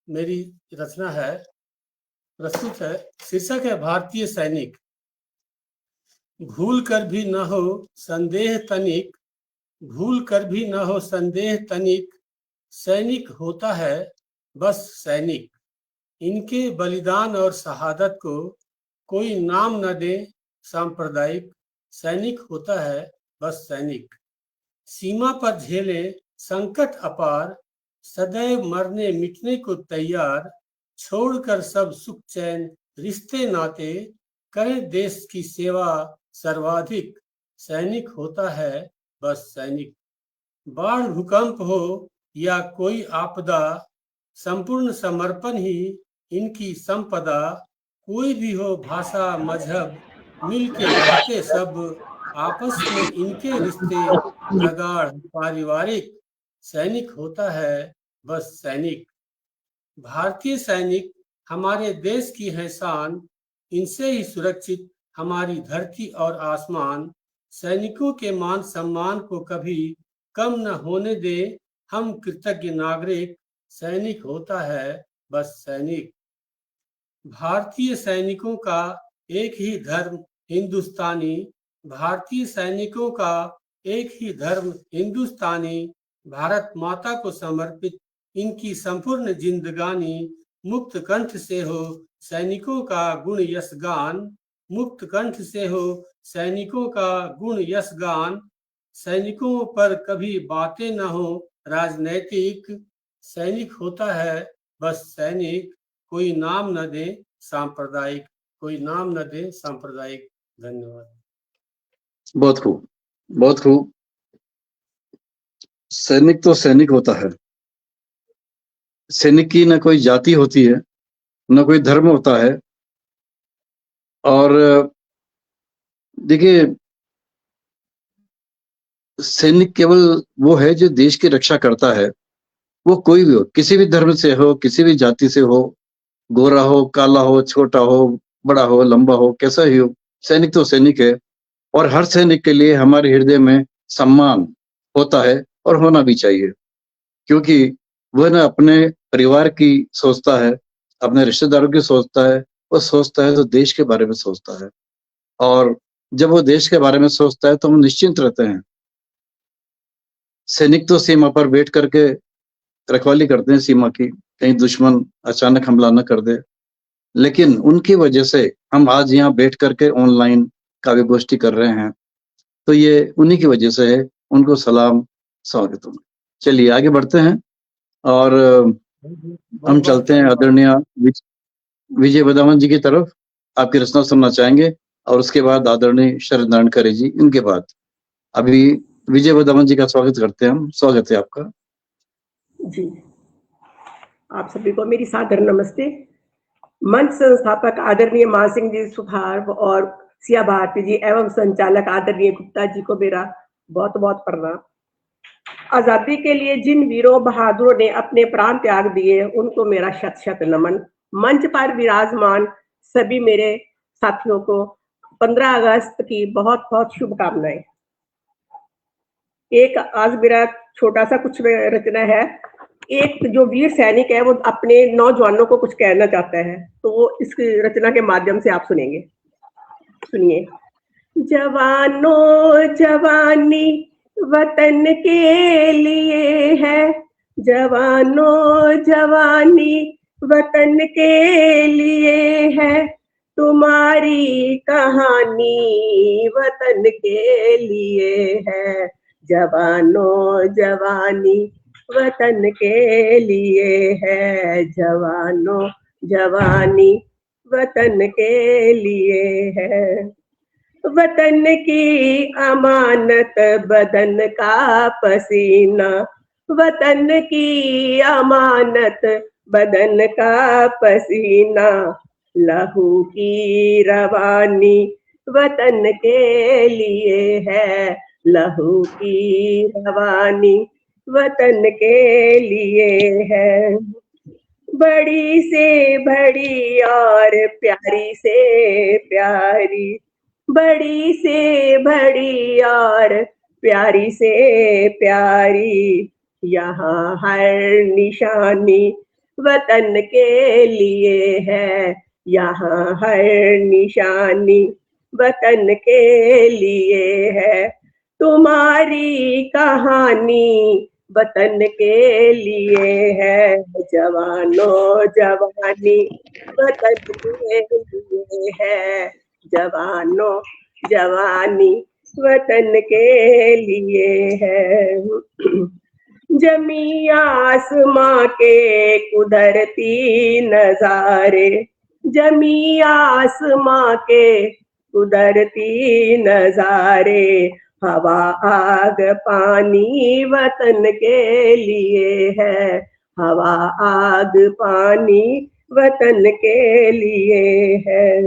मेरी रचना है, प्रस्तुत है। शीर्षक है भारतीय सैनिक। भूल कर भी न हो संदेह तनिक, भूल कर भी न हो संदेह तनिक, सैनिक होता है बस सैनिक। इनके बलिदान और शहादत को कोई नाम न दे सांप्रदायिक, सैनिक होता है बस सैनिक। सीमा पर झेले संकट अपार, सदैव मरने मिटने को तैयार, छोड़कर सब सुख चैन रिश्ते नाते, करे देश की सेवा सर्वाधिक, सैनिक होता है बस सैनिक। बाढ़ भूकंप हो या कोई आपदा, संपूर्ण समर्पण ही इनकी संपदा। कोई भी हो भाषा मजहब, मिलके रहते सब, आपस में इनके रिश्ते प्रगाढ़ पारिवारिक, सैनिक होता है बस सैनिक। भारतीय सैनिक हमारे देश की है शान, इनसे ही सुरक्षित हमारी धरती और आसमान। सैनिकों के मान सम्मान को कभी कम न होने दे हम कृतज्ञ नागरिक, सैनिक होता है बस सैनिक। भारतीय सैनिकों का एक ही धर्म हिंदुस्तानी, भारतीय सैनिकों का एक ही धर्म हिंदुस्तानी, भारत माता को समर्पित इनकी संपूर्ण जिंदगानी। मुक्त कंठ से हो सैनिकों का गुण यश गान, मुक्त कंठ से हो सैनिकों का गुण यश गान। सैनिकों पर कभी बातें न हो राजनैतिक, सैनिक होता है बस सैनिक। कोई नाम न दे सांप्रदायिक, कोई नाम न दे सांप्रदायिक। धन्यवाद। बहुत खूब, बहुत खूब। सैनिक तो सैनिक होता है। सैनिक की न कोई जाति होती है, न कोई धर्म होता है। और देखिए, सैनिक केवल वो है जो देश की रक्षा करता है। वो कोई भी हो, किसी भी धर्म से हो, किसी भी जाति से हो, गोरा हो, काला हो, छोटा हो, बड़ा हो, लंबा हो, कैसा ही हो, सैनिक तो सैनिक है। और हर सैनिक के लिए हमारे हृदय में सम्मान होता है और होना भी चाहिए, क्योंकि वह न अपने परिवार की सोचता है, अपने रिश्तेदारों की सोचता है, वो सोचता है तो देश के बारे में सोचता है। और जब वो देश के बारे में सोचता है तो हम निश्चिंत रहते हैं। सैनिक तो सीमा पर बैठ करके रखवाली करते हैं सीमा की, कहीं दुश्मन अचानक हमला न कर दे। लेकिन उनकी वजह से हम आज यहाँ बैठ करके ऑनलाइन काव्य गोष्ठी कर रहे हैं, तो ये उन्हीं की वजह से है। उनको सलाम, स्वागत। चलिए आगे बढ़ते हैं और हम चलते हैं आदरणीय विजय वदावन जी की तरफ। आपकी रचना सुनना चाहेंगे और उसके बाद आदरणीय शरद नारायण खरे जी, इनके बाद। अभी विजय वदावन जी का स्वागत करते हैं हम। स्वागत है आपका। जी, आप सभी को मेरी सादर नमस्ते। मंच संस्थापक आदरणीय मान सिंह जी सुथार और सिया भारती जी एवं संचालक आदरणीय गुप्ता जी को मेरा बहुत बहुत प्रणाम। आजादी के लिए जिन वीरों बहादुरों ने अपने प्राण त्याग दिए, उनको मेरा शत शत नमन। मंच पर विराजमान सभी मेरे साथियों को 15 अगस्त की बहुत बहुत शुभकामनाएं। एक आज मेरा छोटा सा कुछ रचना है। एक जो वीर सैनिक है वो अपने नौजवानों को कुछ कहना चाहता है, तो वो इस रचना के माध्यम से आप सुनेंगे। सुनिए। जवानों जवानी वतन के लिए है, जवानों जवानी वतन के लिए है, तुम्हारी कहानी वतन के लिए है। जवानों जवानी वतन के लिए है, जवानों जवानी वतन के लिए है। वतन की अमानत बदन का पसीना, वतन की अमानत बदन का पसीना, लहू की रवानी वतन के लिए है, लहू की रवानी वतन के लिए है। बड़ी से बड़ी और प्यारी से प्यारी, बड़ी से बड़ी और प्यारी से प्यारी, यहाँ हर निशानी वतन के लिए है, यहाँ हर निशानी वतन के लिए है। तुम्हारी कहानी वतन के लिए है, जवानों जवानी वतन के लिए है, जवानों जवानी वतन के लिए है। जमी आसमां के कुदरती नजारे, जमी आसमां के कुदरती नजारे, हवा आग पानी वतन के लिए है, हवा आग पानी वतन के लिए है।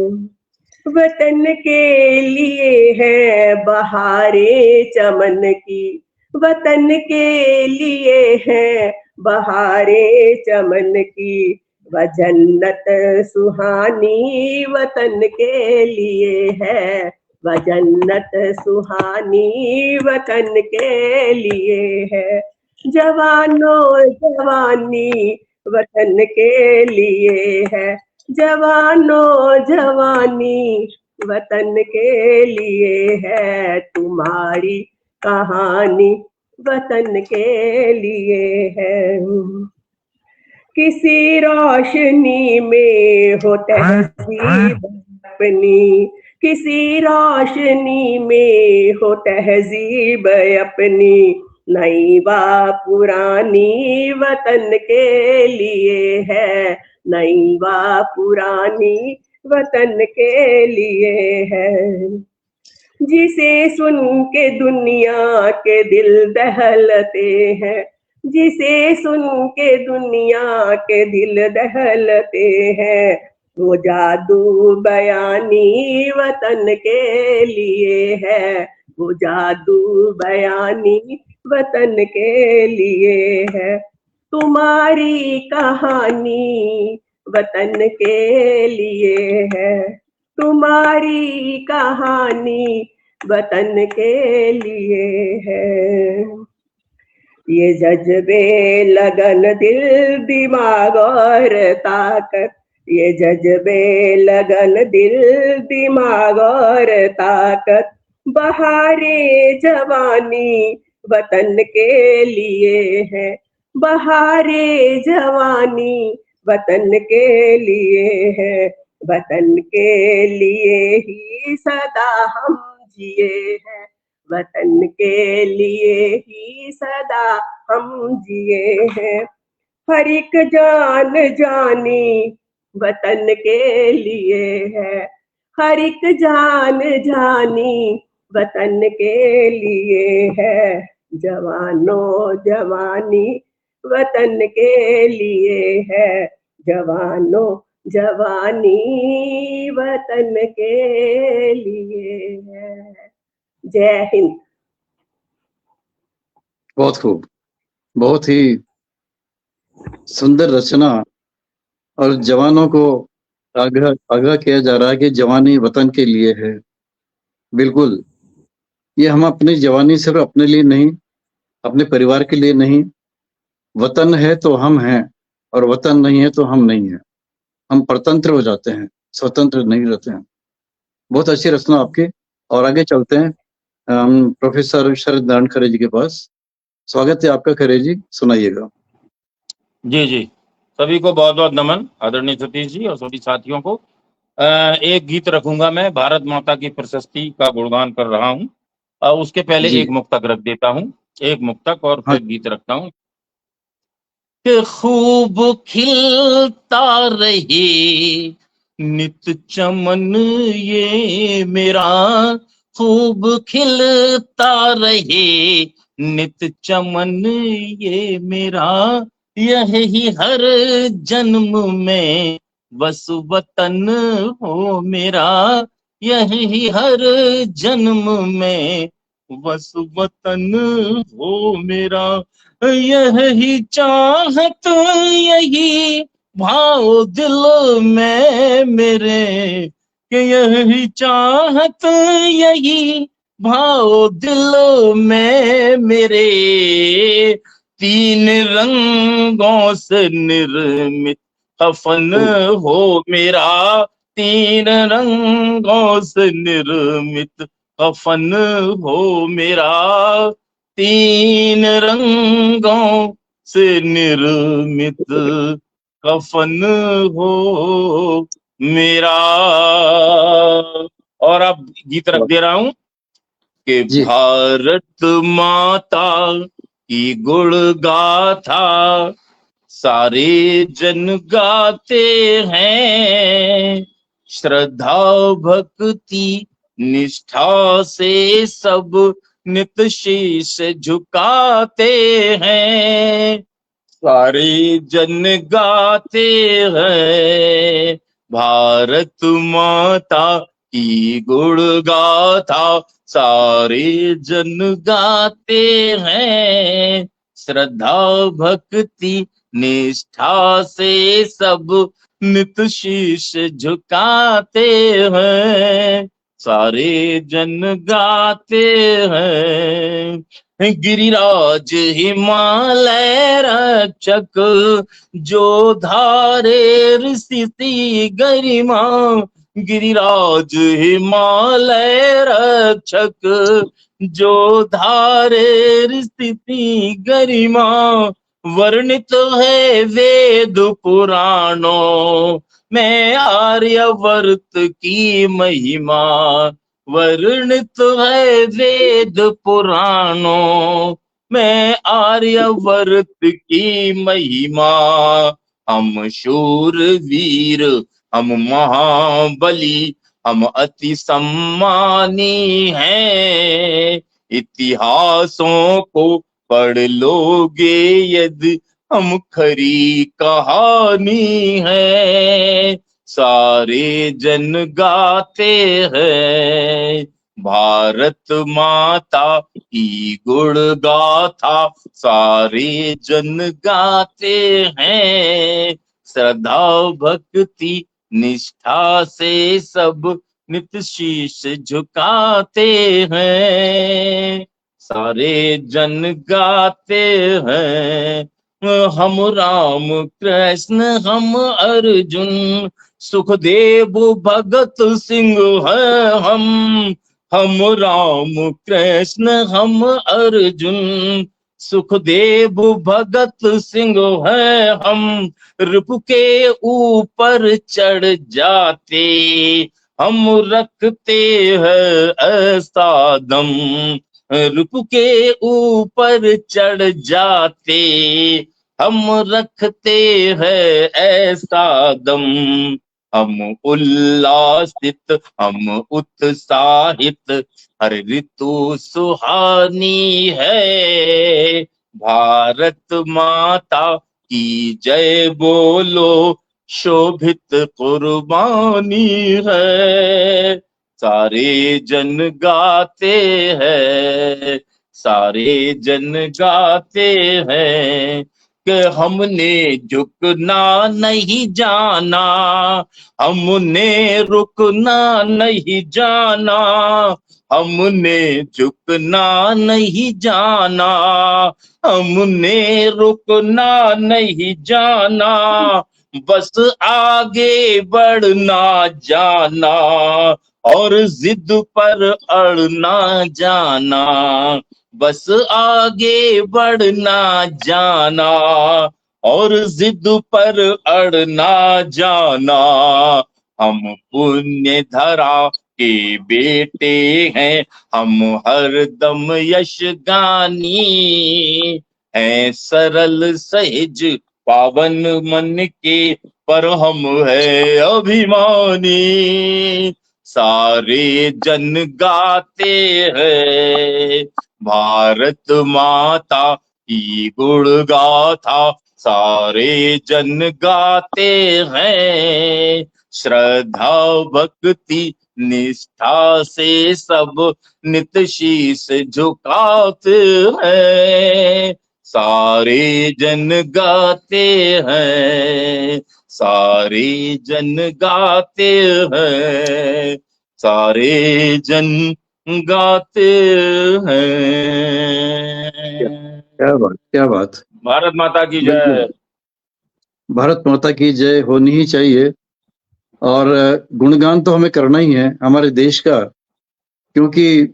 वतन के लिए है बहारे चमन की, वतन के लिए है बहारे चमन की, व जन्नत सुहानी वतन के लिए है, व जन्नत सुहानी वतन के लिए है। जवानों जवानी वतन के लिए है, जवानों जवानी वतन के लिए है, तुम्हारी कहानी वतन के लिए है। किसी रोशनी में हो तहजीब अपनी, किसी रोशनी में हो तहजीब अपनी, नई व पुरानी वतन के लिए है, नई व पुरानी वतन के लिए है। जिसे सुन के दुनिया के दिल दहलते हैं, जिसे सुन के दुनिया के दिल दहलते हैं, वो जादू बयानी वतन के लिए है, वो जादू बयानी वतन के लिए है। तुम्हारी कहानी वतन के लिए है, तुम्हारी कहानी वतन के लिए है। ये जज्बे लगन दिल दिमाग और ताकत, ये जज्बे लगन दिल दिमाग और ताकत, बहारे जवानी वतन के लिए है, बहारे जवानी वतन के लिए है। वतन के लिए ही सदा हम जिए हैं, वतन के लिए ही सदा हम जिए हैं। हर एक जान जानी वतन के लिए है, हर एक जान जानी वतन के लिए है। जवानों जवानी वतन के लिए है, जवानों जवानी वतन के लिए है। जय हिंद। बहुत खूब, बहुत ही सुंदर रचना। और जवानों को आगाह किया जा रहा है कि जवानी वतन के लिए है। बिल्कुल, ये हम अपनी जवानी सिर्फ अपने लिए नहीं, अपने परिवार के लिए नहीं, वतन है तो हम हैं और वतन नहीं है तो हम नहीं हैं। हम परतंत्र हो जाते हैं, स्वतंत्र नहीं रहते हैं। बहुत अच्छी रचना आपकी। और आगे चलते हैं प्रोफेसर शरद नारायण खरे जी के पास। स्वागत है आपका खरे जी, सुनाइएगा। जी जी, सभी को बहुत बहुत नमन, आदरणीय सतीश जी और सभी साथियों को। एक गीत रखूंगा मैं, भारत माता की प्रशस्ति का गुणगान कर रहा हूँ। उसके पहले जी। एक मुक्तक रख देता हूँ, एक मुक्तक और हाँ। फिर गीत रखता हूँ। कि खूब खिलता रहे नित चमन ये मेरा, खूब खिलता रहे नित चमन ये मेरा, यही हर जन्म में बस वतन हो मेरा, यही हर जन्म में बस वतन हो मेरा, यही चाहत यही भाव दिल में मेरे, कि यही चाहत यही भाव दिल में मेरे, तीन रंगों से निर्मित कफन हो मेरा, तीन रंगों से निर्मित कफन हो मेरा, तीन रंगों से निर्मित कफन हो मेरा। और अब गीत रख दे रहा हूं कि जी। भारत माता की गुण गाथा सारे जन गाते हैं, श्रद्धा भक्ति निष्ठा से सब नित शीश झुकाते हैं, सारे जन गाते हैं भारत माता की गुण गाथा, सारे जन गाते हैं, श्रद्धा भक्ति निष्ठा से सब नित शीश झुकाते हैं, सारे जन गाते हैं। गिरिराज हिमालय रक्षक जो धारे स्थिति गरिमा, गिरिराज हिमालय रक्षक जो धारे स्थिति गरिमा, वर्णित है वेद पुराणों में आर्यवर्त की महिमा, वर्णित है वेद पुराणों में आर्यवर्त की महिमा, हम शूर वीर हम महाबली हम अति सम्मानी हैं, इतिहासों को पढ़ लोगे यदि हम खरी कहानी है, सारे जन गाते हैं भारत माता की गुण गाथा, सारे जन गाते हैं, श्रद्धा भक्ति निष्ठा से सब नित शीश झुकाते हैं, सारे जन गाते हैं, हम राम कृष्ण हम अर्जुन सुखदेव भगत सिंह है हम राम कृष्ण हम अर्जुन सुखदेव भगत सिंह है हम, रिपु के ऊपर चढ़ जाते हम रखते हैं ऐसा दम, रिपु के ऊपर चढ़ जाते हम रखते हैं ऐसा दम, हम उल्लासित हम उत्साहित हर ऋतु सुहानी है, भारत माता की जय बोलो शोभित कुर्बानी है, सारे जन गाते हैं सारे जन गाते हैं, कि हमने झुकना नहीं जाना, हमने रुकना नहीं जाना, हमने झुकना नहीं जाना, हमने रुकना नहीं जाना, बस आगे बढ़ना जाना और जिद पर अड़ना जाना, बस आगे बढ़ना जाना और जिद पर अड़ना जाना। हम पुण्य धरा के बेटे हैं, हम हरदम यशगानी हैं, सरल सहज पावन मन के पर हम है अभिमानी। सारे जन गाते हैं भारत माता की गुण गाथा, सारे जन गाते हैं, श्रद्धा भक्ति निष्ठा से सब नित शीस झुकाते हैं, सारे जन गाते हैं, सारे जन गाते हैं, सारे जन गाते हैं। क्या बात, क्या बात। भारत माता की जय। भारत माता की जय होनी ही चाहिए। और गुणगान तो हमें करना ही है हमारे देश का, क्योंकि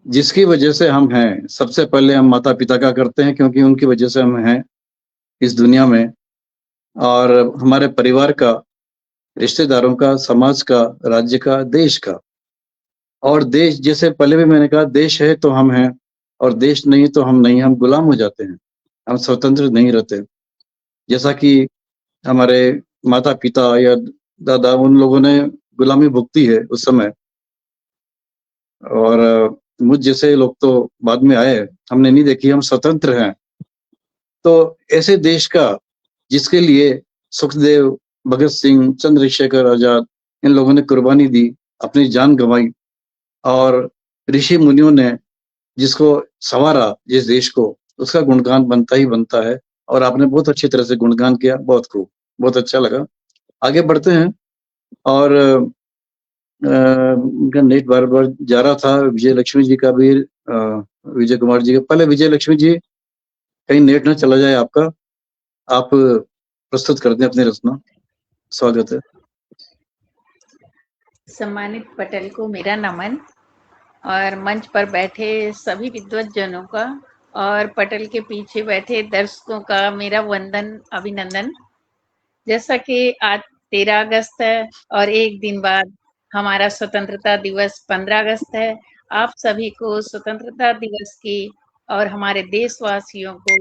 जिसकी वजह से हम हैं, सबसे पहले हम माता पिता का करते हैं, क्योंकि उनकी वजह से हम हैं इस दुनिया में, और हमारे परिवार का, रिश्तेदारों का, समाज का, राज्य का, देश का। और देश, जैसे पहले भी मैंने कहा, देश है तो हम हैं, और देश नहीं तो हम नहीं, हम गुलाम हो जाते हैं, हम स्वतंत्र नहीं रहते। जैसा कि हमारे माता पिता या दादा, उन लोगों ने गुलामी भुगती है उस समय, और मुझ जैसे लोग तो बाद में आए, हमने नहीं देखी, हम स्वतंत्र हैं। तो ऐसे देश का, जिसके लिए सुखदेव, भगत सिंह, चंद्रशेखर आजाद, इन लोगों ने कुर्बानी दी, अपनी जान गंवाई, और ऋषि मुनियों ने जिसको संवारा, जिस देश को, उसका गुणगान बनता ही बनता है। और आपने बहुत अच्छी तरह से गुणगान किया, बहुत खूब, बहुत अच्छा लगा। आगे बढ़ते हैं। और उनका नेट बार बार जा रहा था, विजय लक्ष्मी जी का भी, विजय कुमार जी का। पहले विजय लक्ष्मी जी, कहीं नेट ना चला जाए आपका, आप प्रस्तुत कर दें अपनी रचना। स्वागत है। सम्मानित पटेल को मेरा नमन, और मंच पर बैठे सभी विद्वज्जनों का और पटेल के पीछे बैठे दर्शकों का मेरा वंदन, अभिनंदन। जैसा कि आज 13 अगस्त है और एक दिन बाद हमारा स्वतंत्रता दिवस 15 अगस्त है। आप सभी को स्वतंत्रता दिवस की और हमारे देशवासियों को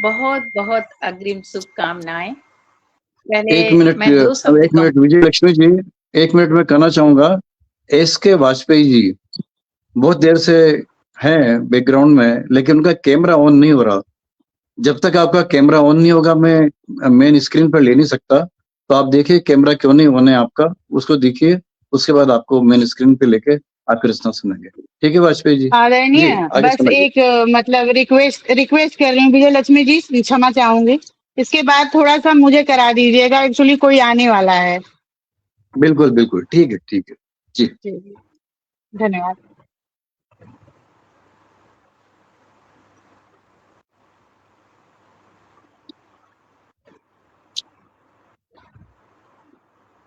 बहुत बहुत अग्रिम शुभकामनाएं। पहले एक मिनट, मैं 2 शब्द एक मिनट विजय लक्ष्मी जी, एक मिनट में कहना चाहूंगा, एस.के. वाजपेयी जी बहुत देर से हैं बैकग्राउंड में, लेकिन उनका कैमरा ऑन नहीं हो रहा। जब तक आपका कैमरा ऑन नहीं होगा, मैं मेन स्क्रीन पर ले नहीं सकता। तो आप देखिए कैमरा क्यों नहीं ऑन है आपका, उसको देखिए, उसके बाद आपको मेन स्क्रीन पे लेके आपकी रचना सुनेंगे। ठीक है वाजपेयी जी? आदरणीय, बस एक मतलब रिक्वेस्ट कर रही हूँ विजय लक्ष्मी जी, क्षमा चाहूंगी। इसके बाद थोड़ा सा मुझे करा दीजिएगा, एक्चुअली कोई आने वाला है। बिल्कुल बिल्कुल, ठीक है, ठीक है जी। धन्यवाद।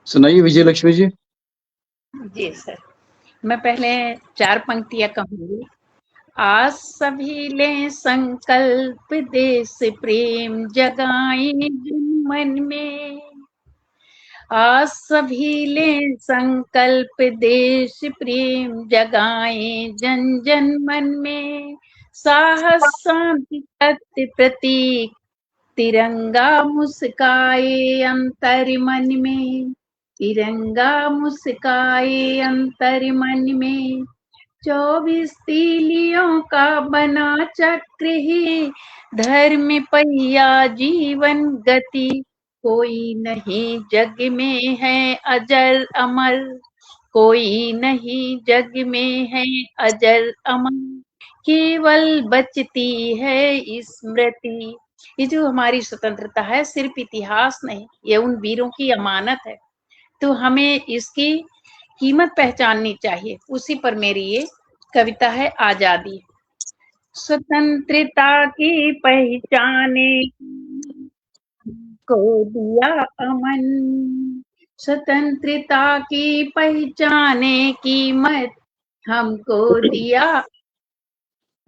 सुनाइए विजय लक्ष्मी जी। जी सर, मैं पहले 4 पंक्तियां कहूंगी। आज सभी ले संकल्प, देश प्रेम जगाएं जन मन में। आज सभी ले संकल्प, देश प्रेम जगाएं जन जन मन में। साहस शांति सत्य प्रतीक, तिरंगा मुस्काए अंतर मन में। तिरंगा मुस्काए अंतर मन में। 24 तीलियों का बना चक्र ही, धर्म पहिया जीवन गति। कोई नहीं जग में है अजर अमर, कोई नहीं जग में है अजर अमर। केवल बचती है स्मृति, ये जो हमारी स्वतंत्रता है सिर्फ इतिहास नहीं, ये उन वीरों की अमानत है। तो हमें इसकी कीमत पहचाननी चाहिए। उसी पर मेरी ये कविता है आजादी। स्वतंत्रता की पहचाने को दिया अमन, स्वतंत्रता की पहचाने कीमत हमको दिया,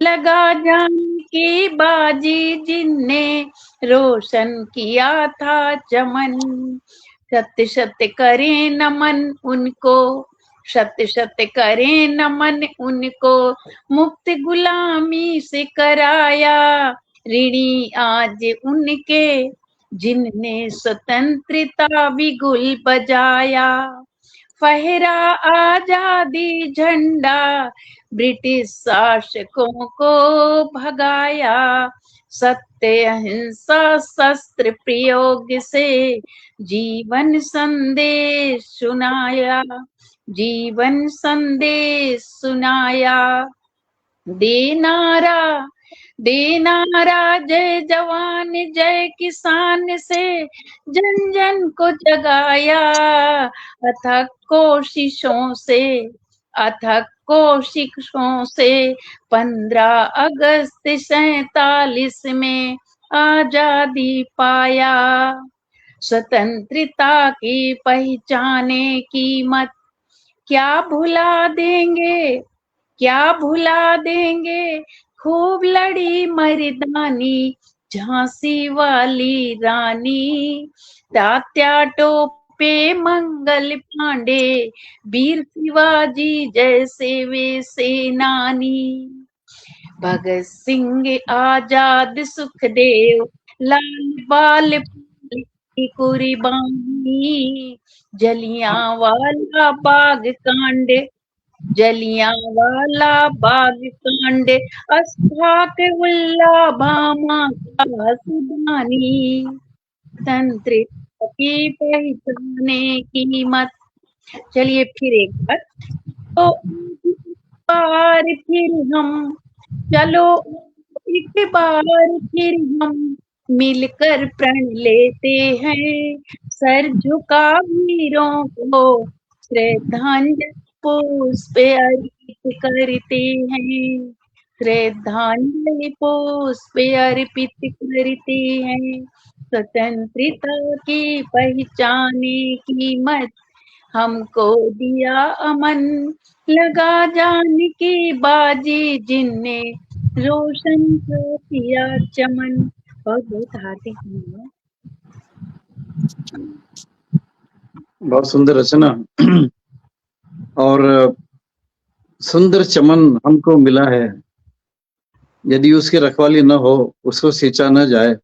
लगा जान की बाजी जिनने रोशन किया था चमन, सत्य सत्य करें नमन उनको, सत्य सत्य करें नमन उनको, मुक्त गुलामी से कराया ऋणी आज उनके, जिनने स्वतंत्रता बिगुल बजाया, फहरा आजादी झंडा ब्रिटिश शासकों को भगाया, सत्य अहिंसा शस्त्र प्रयोग से जीवन संदेश सुनाया, जीवन संदेश सुनाया, दे नारा जय जवान जय किसान से जन जन को जगाया, अथक कोशिशों से 15 अगस्त 47 में आजादी पाया, स्वतंत्रता की पहचाने कीमत क्या भुला देंगे, खूब लड़ी मर्दानी झांसी वाली रानी, तात्या टोपे मंगल पांडे वीर शिवाजी जैसे वे सेनानी, भगत सिंह आजाद सुखदेव लाल बाल की कुर्बानी, जलियांवाला बाग कांड अशफाक उल्ला भामा का सुबानी, तंत्रिका की पहचाने कीमत। चलिए फिर एक बार, तो एक बार फिर हम मिलकर प्रण लेते हैं, सर झुका वीरों को श्रद्धांजलि पुष्प अर्पित करते हैं, श्रद्धांजलि पुष्प अर्पित करते हैं, स्वतंत्रता की पहचाने कीमत हमको दिया अमन, लगा जान की बाजी जिनने रोशन किया चमन। बहुत बहुत हार्दिक धन्यवाद। बहुत सुंदर रचना। और सुंदर चमन हमको मिला है, यदि उसकी रखवाली न हो, उसको सींचा न जाए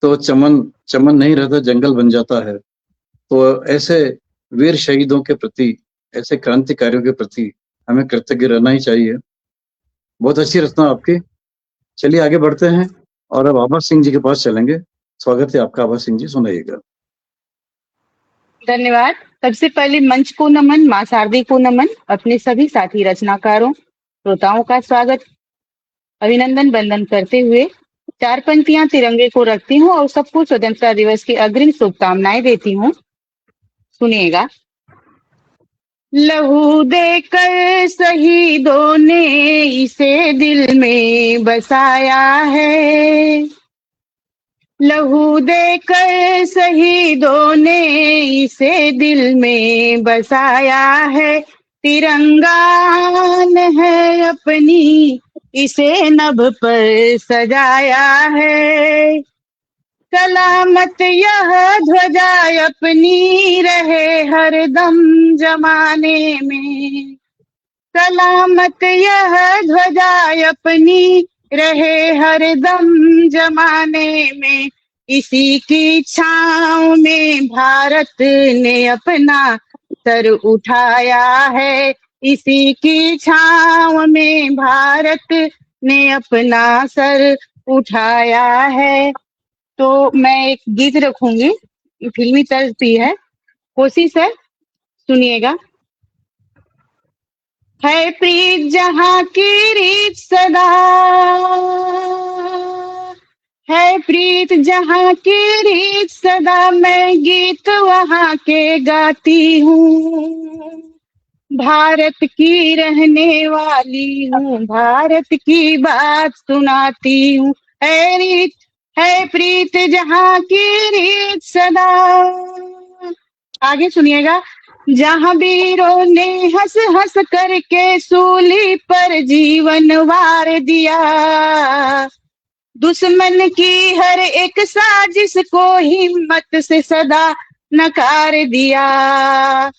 तो चमन नहीं रहता, जंगल बन जाता है। तो ऐसे वीर शहीदों के प्रति, ऐसे क्रांतिकारियों के प्रति हमें कृतज्ञ रहना ही चाहिए। बहुत अच्छी रचना आपकी। चलिए आगे बढ़ते हैं और अब आभा सिंह जी के पास चलेंगे। स्वागत है आपका आभा सिंह जी, सुनाइएगा। धन्यवाद। सबसे पहले मंच को नमन, मां शारदी को नमन, अपने सभी साथी रचनाकारों श्रोताओं का स्वागत, अभिनंदन वंदन करते हुए 4 पंक्तियां तिरंगे को रखती हूँ और सबको स्वतंत्रता दिवस की अग्रिम शुभकामनाएं देती हूँ। सुनिएगा। लहू देकर शहीदों ने इसे दिल में बसाया है, लहू देकर शहीदों ने इसे दिल में बसाया है, तिरंगान है अपनी इसे नभ पर सजाया है, सलामत यह ध्वजा अपनी रहे हरदम जमाने में, सलामत यह ध्वजा अपनी रहे हरदम जमाने में, इसी की छांव में भारत ने अपना सर उठाया है, इसी की छांव में भारत ने अपना सर उठाया है। तो मैं एक गीत रखूंगी, फिल्मी तर्ज भी है, कोशिश है, सुनिएगा। है प्रीत जहां की रीत सदा, है प्रीत जहाँ की रीत सदा मैं गीत वहाँ के गाती हूँ। भारत की रहने वाली हूँ, भारत की बात सुनाती हूँ। है रीत है प्रीत जहाँ की रीत सदा, आगे सुनिएगा, जहाँ वीरों ने हंस हंस करके सूली पर जीवन वार दिया। दुश्मन की हर एक साजिश को हिम्मत से सदा नकार दिया।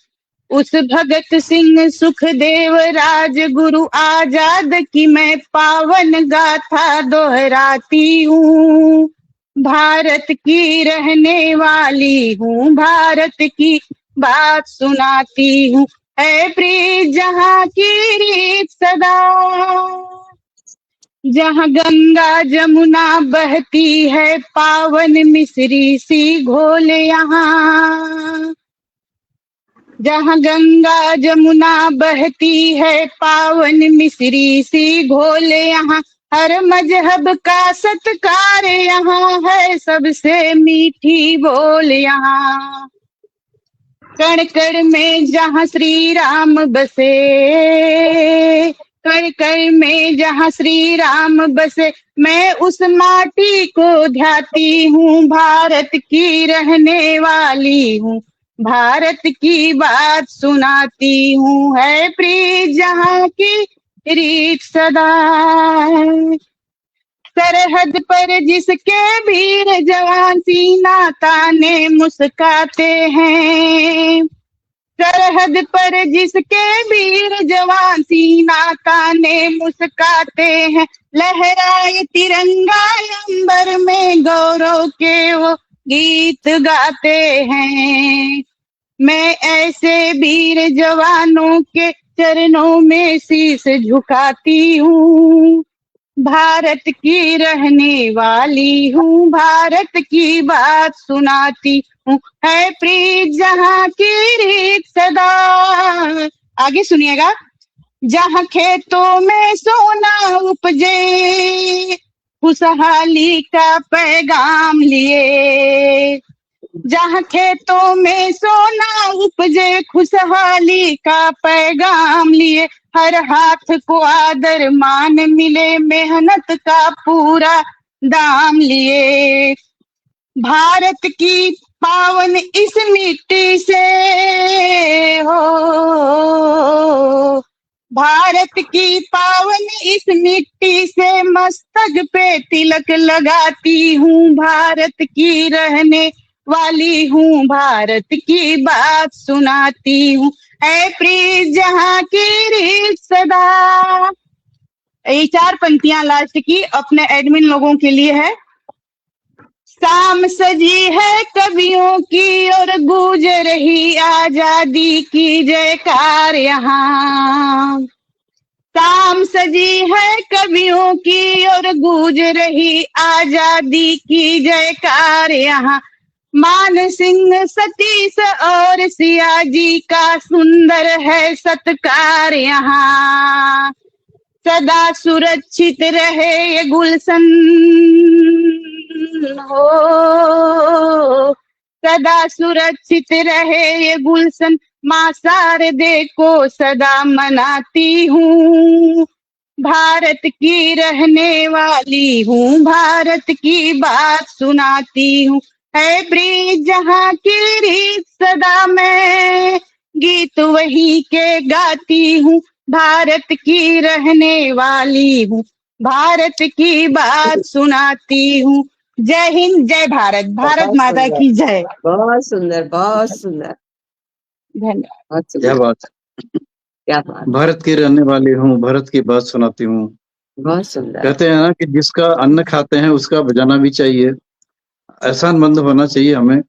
उस भगत सिंह सुखदेव राजगुरु आजाद की मैं पावन गाथा दोहराती हूँ। भारत की रहने वाली हूँ, भारत की बात सुनाती हूँ। है प्रीत जहाँ की रीत सदा, जहाँ गंगा जमुना बहती है पावन मिश्री सी घोल यहाँ। जहाँ गंगा जमुना बहती है पावन मिश्री सी घोल यहाँ। हर मजहब का सत्कार यहाँ है, सबसे मीठी बोल यहाँ। कण कण में जहाँ श्री राम बसे, कण कण में जहाँ श्री राम बसे, मैं उस माटी को ध्याती हूँ। भारत की रहने वाली हूँ, भारत की बात सुनाती हूँ। है प्रीत जहाँ की रीत सदा, सरहद पर जिसके वीर जवान सीना ताने मुस्काते हैं। सरहद पर जिसके वीर जवान सीना ताने मुस्काते हैं। लहराए तिरंगा अंबर में गौरव के वो गीत गाते हैं। मैं ऐसे वीर जवानों के चरणों में शीश झुकाती हूँ। भारत की रहने वाली हूँ, भारत की बात सुनाती हूँ। है प्रीत जहाँ की रीत सदा, आगे सुनिएगा, जहाँ खेतों में सोना उपजे खुशहाली का पैगाम लिए। जहाँ खेतों में सोना उपजे खुशहाली का पैगाम लिए। हर हाथ को आदर मान मिले मेहनत का पूरा दाम लिए। भारत की पावन इस मिट्टी से हो, भारत की पावन इस मिट्टी से मस्तक पे तिलक लगाती हूँ। भारत की रहने वाली हूँ, भारत की बात सुनाती हूँ। है प्रीत जहाँ की रीत सदा। ये 4 पंक्तियां लास्ट की अपने एडमिन लोगों के लिए है। शाम सजी है कवियों की और गूंज रही आजादी की जयकार यहाँ। शाम सजी है कवियों की और गूंज रही आजादी की जयकार यहाँ। मान सिंह सतीश और सिया जी का सुंदर है सत्कार यहाँ। सदा सुरक्षित रहे ये गुलशन हो, सदा सुरक्षित रहे ये गुलशन। माँ शारदे को सदा मनाती हूँ। भारत की रहने वाली हूँ, भारत की बात सुनाती हूँ। है प्रीत जहाँ की रीत सदा मैं गीत वही के गाती हूँ। भारत की रहने वाली हूँ, भारत की बात सुनाती हूँ। जय हिंद, जय भारत, भारत माता की जय। बहुत सुंदर, बहुत सुंदर, धन्यवाद। क्या बात, क्या बात, भारत की रहने वाली हूँ, भारत की बात सुनाती हूँ। बहुत सुंदर। कहते हैं ना कि जिसका अन्न खाते हैं उसका बजाना भी चाहिए। एहसानमंद होना चाहिए हमें।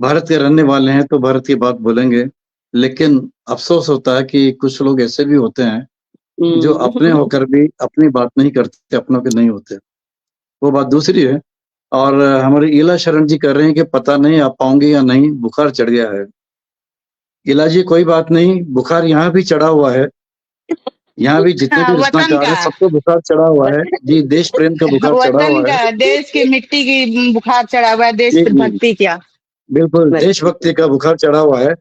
भारत के रहने वाले हैं तो भारत की बात बोलेंगे, लेकिन अफसोस होता है कि कुछ लोग ऐसे भी होते हैं जो अपने होकर भी अपनी बात नहीं करते, अपनों के नहीं होते। वो बात दूसरी है। और हमारे इला शरण जी कह रहे हैं कि पता नहीं आप पाओगे या नहीं, बुखार चढ़ गया है। इला जी कोई बात नहीं, बुखार यहाँ भी चढ़ा हुआ है, यहाँ भी जितने भी वतन रचनाकार है का सबको बुखार चढ़ा हुआ है जी, देश प्रेम का बुखार चढ़ा वतन हुआ है। का, देश की मिट्टी की बुखार चढ़ा हुआ है, देश जी जी भक्ति क्या। बिल्कुल, देशभक्ति का बुखार चढ़ा हुआ है।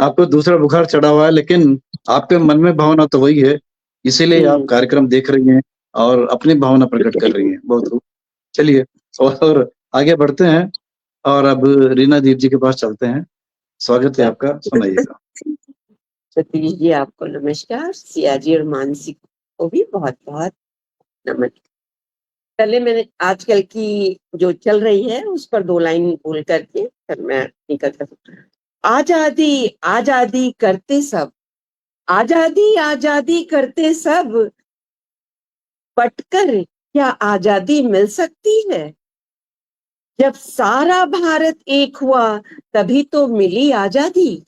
आपको दूसरा बुखार चढ़ा हुआ है, लेकिन आपके मन में भावना तो वही है, इसीलिए आप कार्यक्रम देख रही हैं और अपनी भावना प्रकट कर रही हैं। बहुत खूब। चलिए और आगे बढ़ते हैं और अब रीना दीप जी के पास चलते हैं। स्वागत है आपका, सुनाइएगा। सतीश जी आपको नमस्कार, सिया जी और मानसी को भी बहुत बहुत नमन। पहले मैंने आजकल की जो चल रही है उस पर 2 लाइन बोल करके फिर मैं निकल सकता। आजादी आजादी करते सब, आजादी आजादी करते सब, पटकर क्या आजादी मिल सकती है? जब सारा भारत एक हुआ तभी तो मिली आजादी।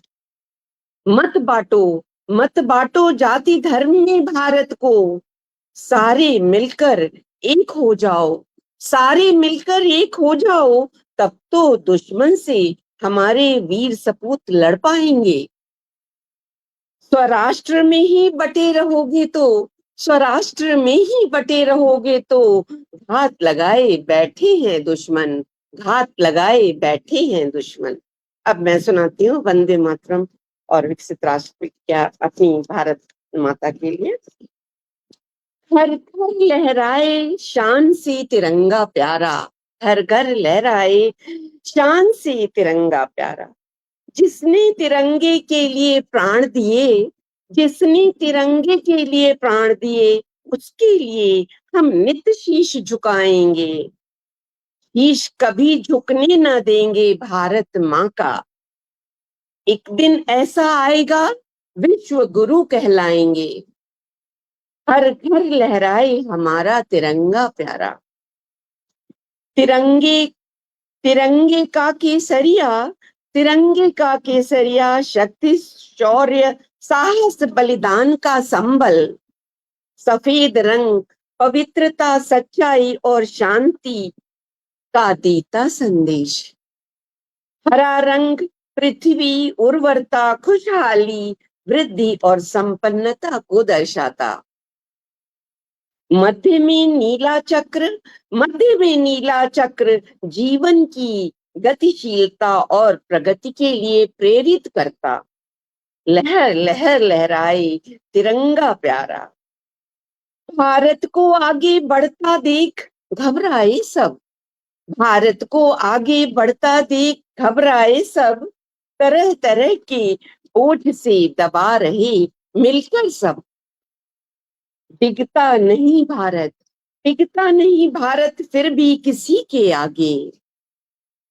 मत बांटो जाति धर्म में भारत को, सारे मिलकर एक हो जाओ, सारे मिलकर एक हो जाओ, तब तो दुश्मन से हमारे वीर सपूत लड़ पाएंगे। स्वराष्ट्र में ही बटे रहोगे तो, स्वराष्ट्र में ही बटे रहोगे तो, घात लगाए बैठे हैं दुश्मन, घात लगाए बैठे हैं दुश्मन। अब मैं सुनाती हूँ वंदे मातरम और विकसित राष्ट्र क्या अपनी भारत माता के लिए। हर घर लहराए शान से तिरंगा प्यारा, हर घर लहराए शान से तिरंगा प्यारा। जिसने तिरंगे के लिए प्राण दिए, जिसने तिरंगे के लिए प्राण दिए, उसके लिए हम नित शीश झुकाएंगे। शीश कभी झुकने न देंगे भारत माँ का। एक दिन ऐसा आएगा विश्व गुरु कहलाएंगे। हर घर लहराए हमारा तिरंगा प्यारा। तिरंगे तिरंगे का केसरिया, तिरंगे का केसरिया, शक्ति शौर्य साहस बलिदान का संबल। सफेद रंग पवित्रता सच्चाई और शांति का देता संदेश। हरा रंग पृथ्वी उर्वरता खुशहाली वृद्धि और संपन्नता को दर्शाता। मध्य में नीला चक्र, मध्य में नीला चक्र जीवन की गतिशीलता और प्रगति के लिए प्रेरित करता। लहर लहर लहराए तिरंगा प्यारा। भारत को आगे बढ़ता देख घबराए सब, भारत को आगे बढ़ता देख घबराए सब, तरह तरह के बोझ से दबा रहे मिलकर सब। टिकता नहीं भारत, टिकता नहीं भारत फिर भी किसी के आगे।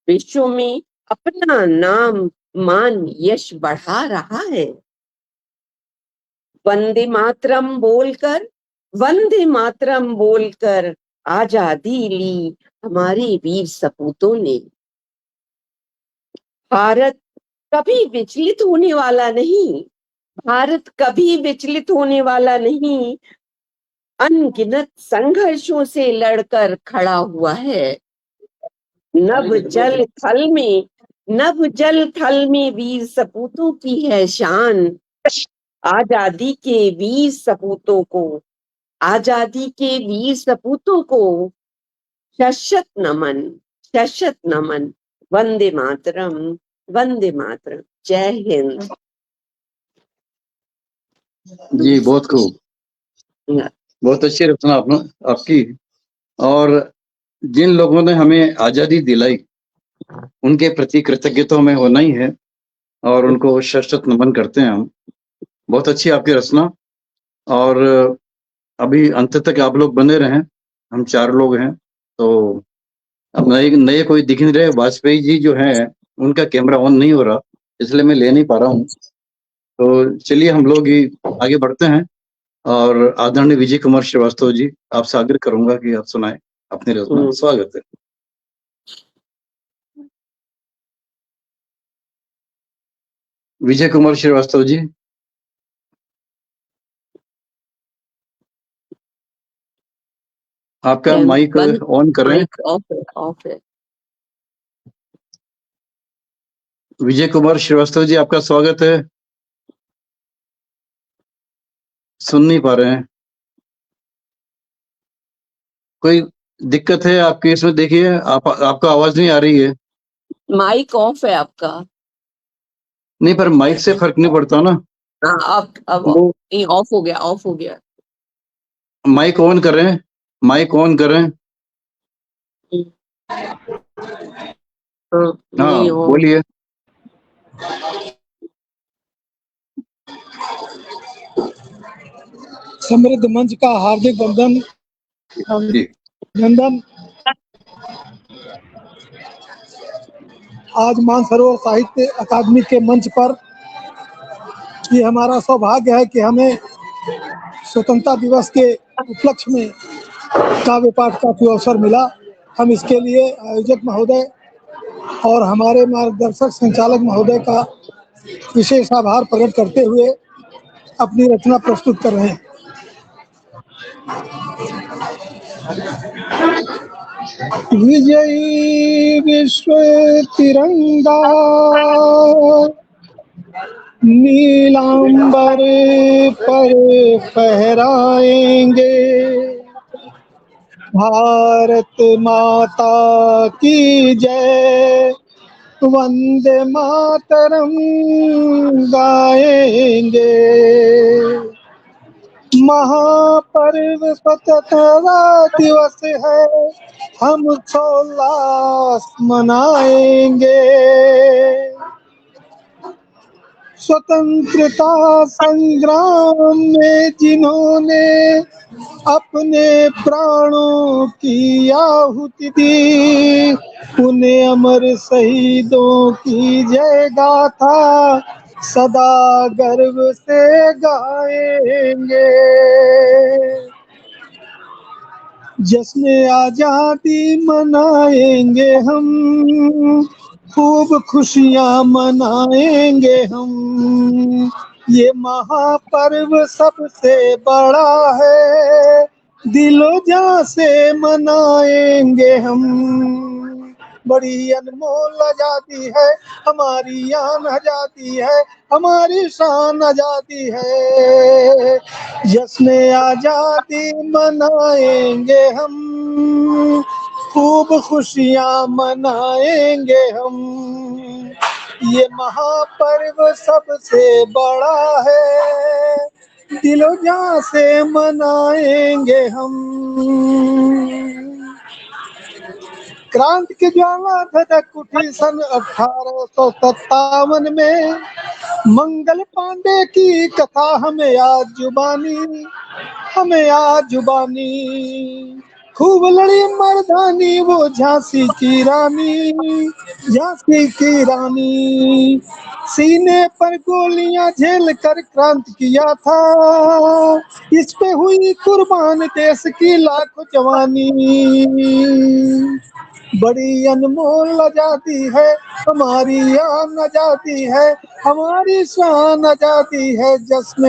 विश्व में अपना नाम मान यश बढ़ा रहा है। वंदे मातरम बोलकर, वंदे मातरम बोलकर आजादी ली हमारे वीर सपूतों ने। भारत कभी विचलित होने वाला नहीं, भारत कभी विचलित होने वाला नहीं। अनगिनत संघर्षों से लड़कर खड़ा हुआ है। नभ जल थल में, नभ जल थल में वीर सपूतों की है शान। आजादी के वीर सपूतों को, आजादी के वीर सपूतों को शशत नमन, शशत नमन। वंदे मातरम, वंदे मातरम। जय हिंद। जी बहुत खूब, बहुत अच्छी रचना आपकी। और जिन लोगों ने हमें आजादी दिलाई उनके प्रति कृतज्ञ तो हमें होना ही है और उनको शत नमन करते हैं हम। बहुत अच्छी आपकी रचना। और अभी अंत तक आप लोग बने रहें, हम 4 लोग हैं। तो अब नए नए कोई दिख नहीं रहे। वाजपेयी जी जो हैं उनका कैमरा ऑन नहीं हो रहा, इसलिए मैं ले नहीं पा रहा हूँ। तो चलिए हम लोग ही आगे बढ़ते हैं और आदरणीय विजय कुमार श्रीवास्तव जी, आपसे आग्रह करूंगा कि आप सुनाएं अपनी रचना। स्वागत है। विजय कुमार श्रीवास्तव जी, आपका माइक ऑन करें। ऑफ है। विजय कुमार श्रीवास्तव जी, आपका स्वागत है। सुन नहीं पा रहे हैं। कोई दिक्कत है आपके इसमें? देखिए आपका आवाज नहीं आ रही है। माइक ऑफ है आपका। नहीं, पर माइक से फर्क नहीं पड़ता ना। हाँ, अब ऑफ हो गया, ऑफ हो गया। माइक ऑन करें, माइक ऑन करें। हाँ, बोलिए। समृद्ध मंच का हार्दिक वंदन। आज मानसरोवर साहित्य अकादमी के मंच पर ये हमारा सौभाग्य है कि हमें स्वतंत्रता दिवस के उपलक्ष्य में काव्य पाठ का अवसर मिला। हम इसके लिए आयोजक महोदय और हमारे मार्गदर्शक संचालक महोदय का विशेष आभार प्रकट करते हुए अपनी रचना प्रस्तुत कर रहे हैं। विजयी विश्व तिरंगा नीलांबर पर फहराएंगे, भारत माता की जय, वंदे मातरम गाएंगे। महापर्व स्वतंत्रता दिवस है, हम उल्लास मनाएंगे। स्वतंत्रता संग्राम में जिन्होंने अपने प्राणों की आहुति दी, उन्हें अमर शहीदों की जय गाथा सदा गर्व से गाएंगे। जश्न आजादी मनाएंगे हम, खूब खुशियां मनाएंगे हम। ये महापर्व सबसे बड़ा है, दिलो जान से मनाएंगे हम। बड़ी अनमोल आजादी है हमारी, आन आजादी है हमारी, शान आजादी है। जश्न आजादी मनाएंगे हम, खूब खुशियां मनाएंगे हम। ये महापर्व सबसे बड़ा है, दिलो जान से मनाएंगे हम। क्रांति की ज्वाला धधक उठी सन 1857 में, मंगल पांडे की कथा हमें आज जुबानी, हमें आज जुबानी। खूब लड़ी मर्दानी वो झांसी की रानी, झांसी की रानी। सीने पर गोलियां झेल कर क्रांति किया था, इस पे हुई कुर्बान देश की लाखों जवानी। बड़ी अनमोल आजादी है हमारी, आन आजादी है हमारी, शान आजादी है। जश्न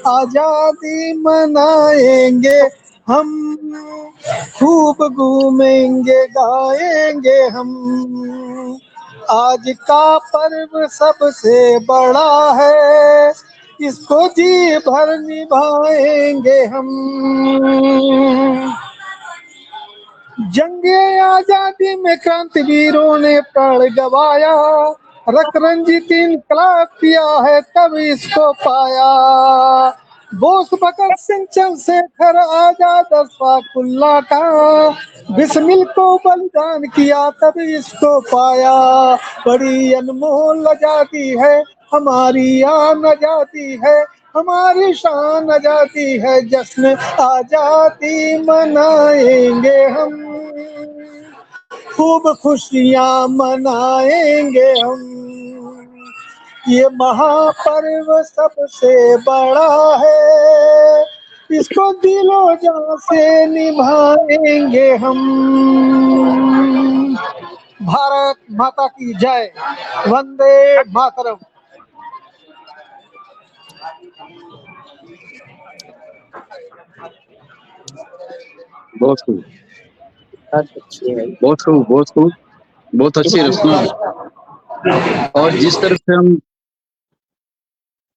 आजादी मनाएंगे हम, खूब घूमेंगे गाएंगे हम। आज का पर्व सबसे बड़ा है, इसको जी भर निभाएंगे हम। जंगे आजादी में क्रांतिवीरों ने प्राण गवाया, रक्त रंजित इनकलाब किया है तब इसको पाया। बोस भगत सिंह चंद्रशेखर आजाद अशफाकुल्ला का, बिस्मिल को बलिदान किया तब इसको पाया। बड़ी अनमोल आजादी है हमारी, आन आजादी है हमारी, शान आजादी है। जश्न आजादी मनाएंगे हम, खूब खुशियां मनाएंगे हम। ये महापर्व सबसे बड़ा है, इसको दिलो जान से निभाएंगे हम। भारत माता की जय, वंदे मातरम। बहुत खूब, बहुत खूब, बहुत खूब, बहुत अच्छी रचना। और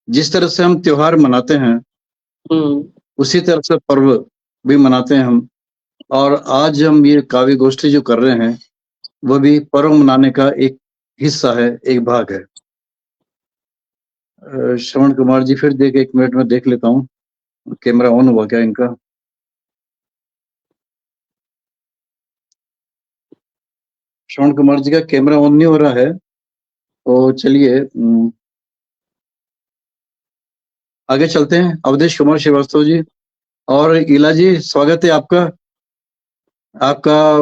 जिस तरह से हम त्योहार मनाते हैं, उसी तरह से पर्व भी मनाते हैं हम। और आज हम ये काव्य गोष्ठी जो कर रहे हैं वह भी पर्व मनाने का एक हिस्सा है, एक भाग है। श्रवण कुमार जी फिर एक मिनट में देख लेता हूँ कैमरा ऑन हुआ क्या इनका। श्रवण कुमार जी का कैमरा ऑन नहीं हो रहा है, तो चलिए आगे चलते हैं। अवधेश कुमार श्रीवास्तव जी और इला जी, स्वागत है आपका। आपका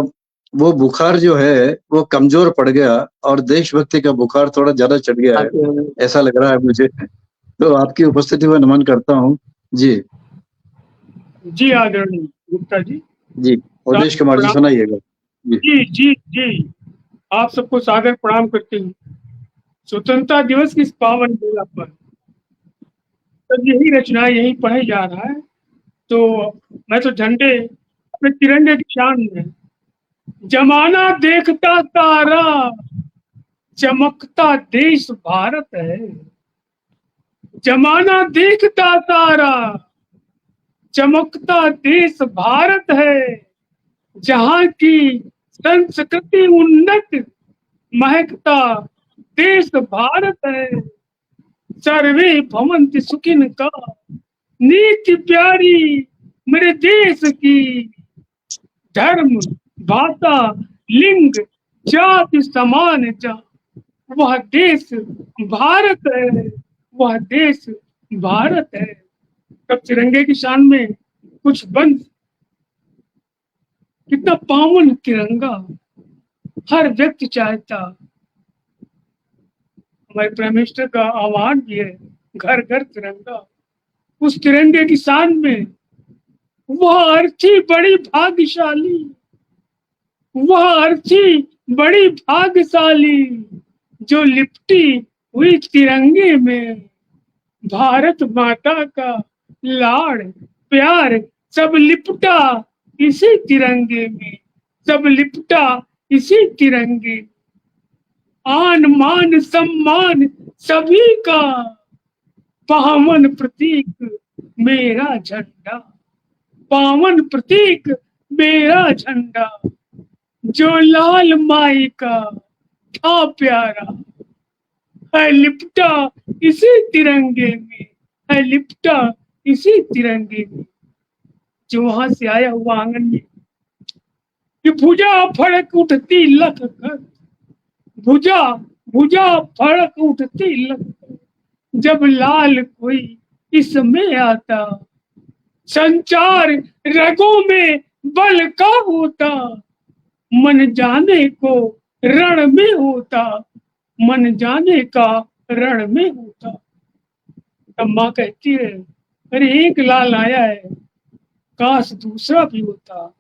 वो बुखार जो है वो कमजोर पड़ गया और देशभक्ति का बुखार थोड़ा ज्यादा चढ़ गया है, ऐसा लग रहा है मुझे। तो आपकी उपस्थिति में नमन करता हूँ जी। जी आदरणीय गुप्ता जी। जी अवधेश कुमार जी सुनाइएगा। जी जी जी, आप सबको सादर प्रणाम करते हैं। स्वतंत्रता दिवस की इस पावन बेला पर तब यही रचना यही पढ़े जा रहा है, तो मैं तो झंडे अपने तिरंगे की शान में, जमाना देखता तारा चमकता देश भारत है, जमाना देखता तारा चमकता देश भारत है, जहाँ की संस्कृति उन्नत महकता देश भारत है, सर्वे भवन्ति सुखिन का नीति प्यारी मेरे देश की, धर्म भाषा लिंग जाति समान जा, वह देश भारत है, वह देश भारत है। तब तिरंगे की शान में कुछ बंद, कितना पावन तिरंगा, हर व्यक्ति चाहता। हमारे प्राइम मिनिस्टर का आह्वान भी है, घर घर तिरंगा। उस तिरंगे की शान में वह अर्थी बड़ी भाग्यशाली, वह अर्थी बड़ी भाग्यशाली जो लिपटी हुई तिरंगे में, भारत माता का लाड़ प्यार सब लिपटा इसी तिरंगे में, सब लिपटा इसी तिरंगे। आन मान सम्मान सभी का, पावन प्रतीक मेरा झंडा, पावन प्रतीक मेरा झंडा, जो लाल माई का था प्यारा, है लिपटा इसी तिरंगे में, है लिपटा इसी तिरंगे में। जो वहां से आया हुआ आंगन में कि भुजा फड़क उठती लख कर, भुजा भुजा फड़क उठती लख कर, जब लाल कोई इसमें आता, संचार रगों में बल का होता, मन जाने को रण में होता, मन जाने का रण में होता। तब माँ कहती है, अरे एक लाल आया है, काश दूसरा भी होता,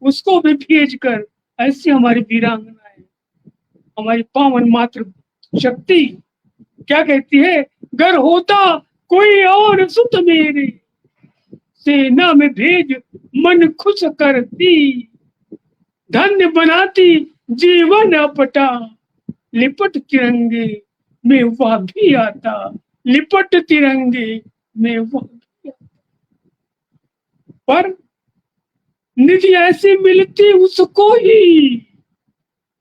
उसको भी भेज कर। ऐसी हमारी वीरांगनाएं, हमारी पावन मातृ शक्ति क्या कहती है, घर होता कोई और सुत मेरे, सेना में भेज मन खुश करती, धन्य बनाती जीवन अपटा, लिपट तिरंगे में वह भी आता, लिपट तिरंगे में वह भी आता। पर निधि ऐसी मिलती उसको ही,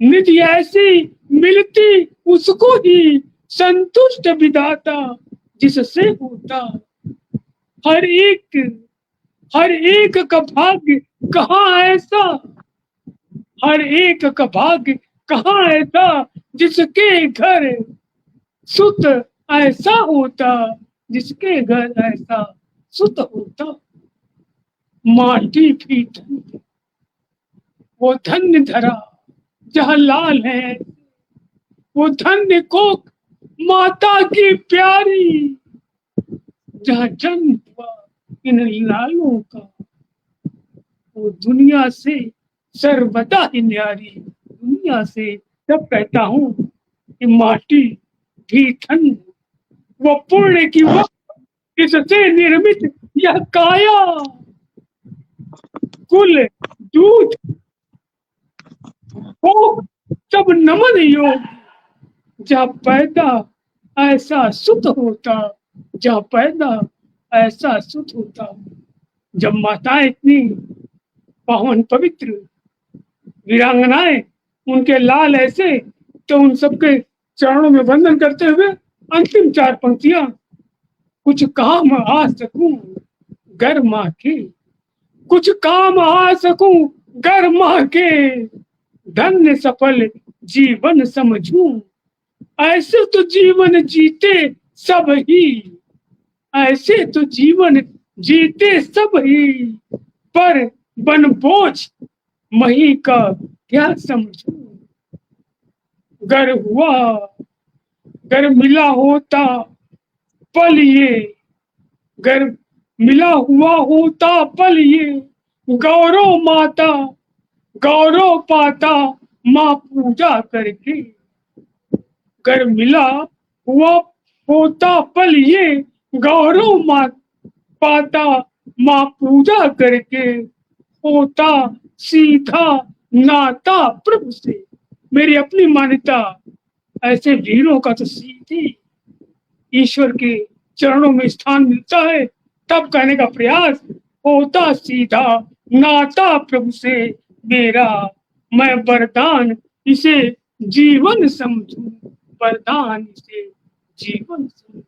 निधि ऐसी मिलती उसको ही, संतुष्ट विधाता जिससे होता। हर एक का भाग्य कहाँ ऐसा, हर एक का भाग्य कहाँ ऐसा, जिसके घर सुत ऐसा होता, जिसके घर ऐसा सुत होता। माटी भी धन्य, वो धन्य धरा जहाँ लाल है, वो धन्य कोख माता की प्यारी, जहाँ जन्म हुआ इन लालों का, वो दुनिया से सर्वदा ही न्यारी। दुनिया से जब कहता हूँ कि माटी भी धन्य, वो पुण्य की वो इससे निर्मित यह काया, कुल दूध भोग सब नमन योग, जहाँ पैदा ऐसा सुत होता, जहाँ पैदा ऐसा सुख होता जब माताएं इतनी पावन पवित्र वीरांगनाएं, उनके लाल ऐसे, तो उन सबके चरणों में वंदन करते हुए अंतिम 4 पंक्तियां, कुछ काम आ सकूं गर माँ के, कुछ काम आ सकूं गर माँ के, धन्य सफल जीवन समझूं, ऐसे तो जीवन जीते सब ही, ऐसे तो जीवन जीते सब ही, पर बन बोझ मही का क्या समझूं, गर हुआ गर मिला होता पल ये, गर मिला हुआ होता पल ये, गौरव माता गौरव पाता माँ पूजा करके, गर मिला हुआ होता पल ये, गौरव माँ पाता माँ पूजा करके, होता सीधा नाता प्रभु से। मेरी अपनी मान्यता, ऐसे वीरों का तो सीधी ईश्वर के चरणों में स्थान मिलता है, तब कहने का प्रयास, होता सीधा नाता प्रभु से मेरा, मैं वरदान इसे जीवन समझूं, वरदान इसे जीवन समझूं।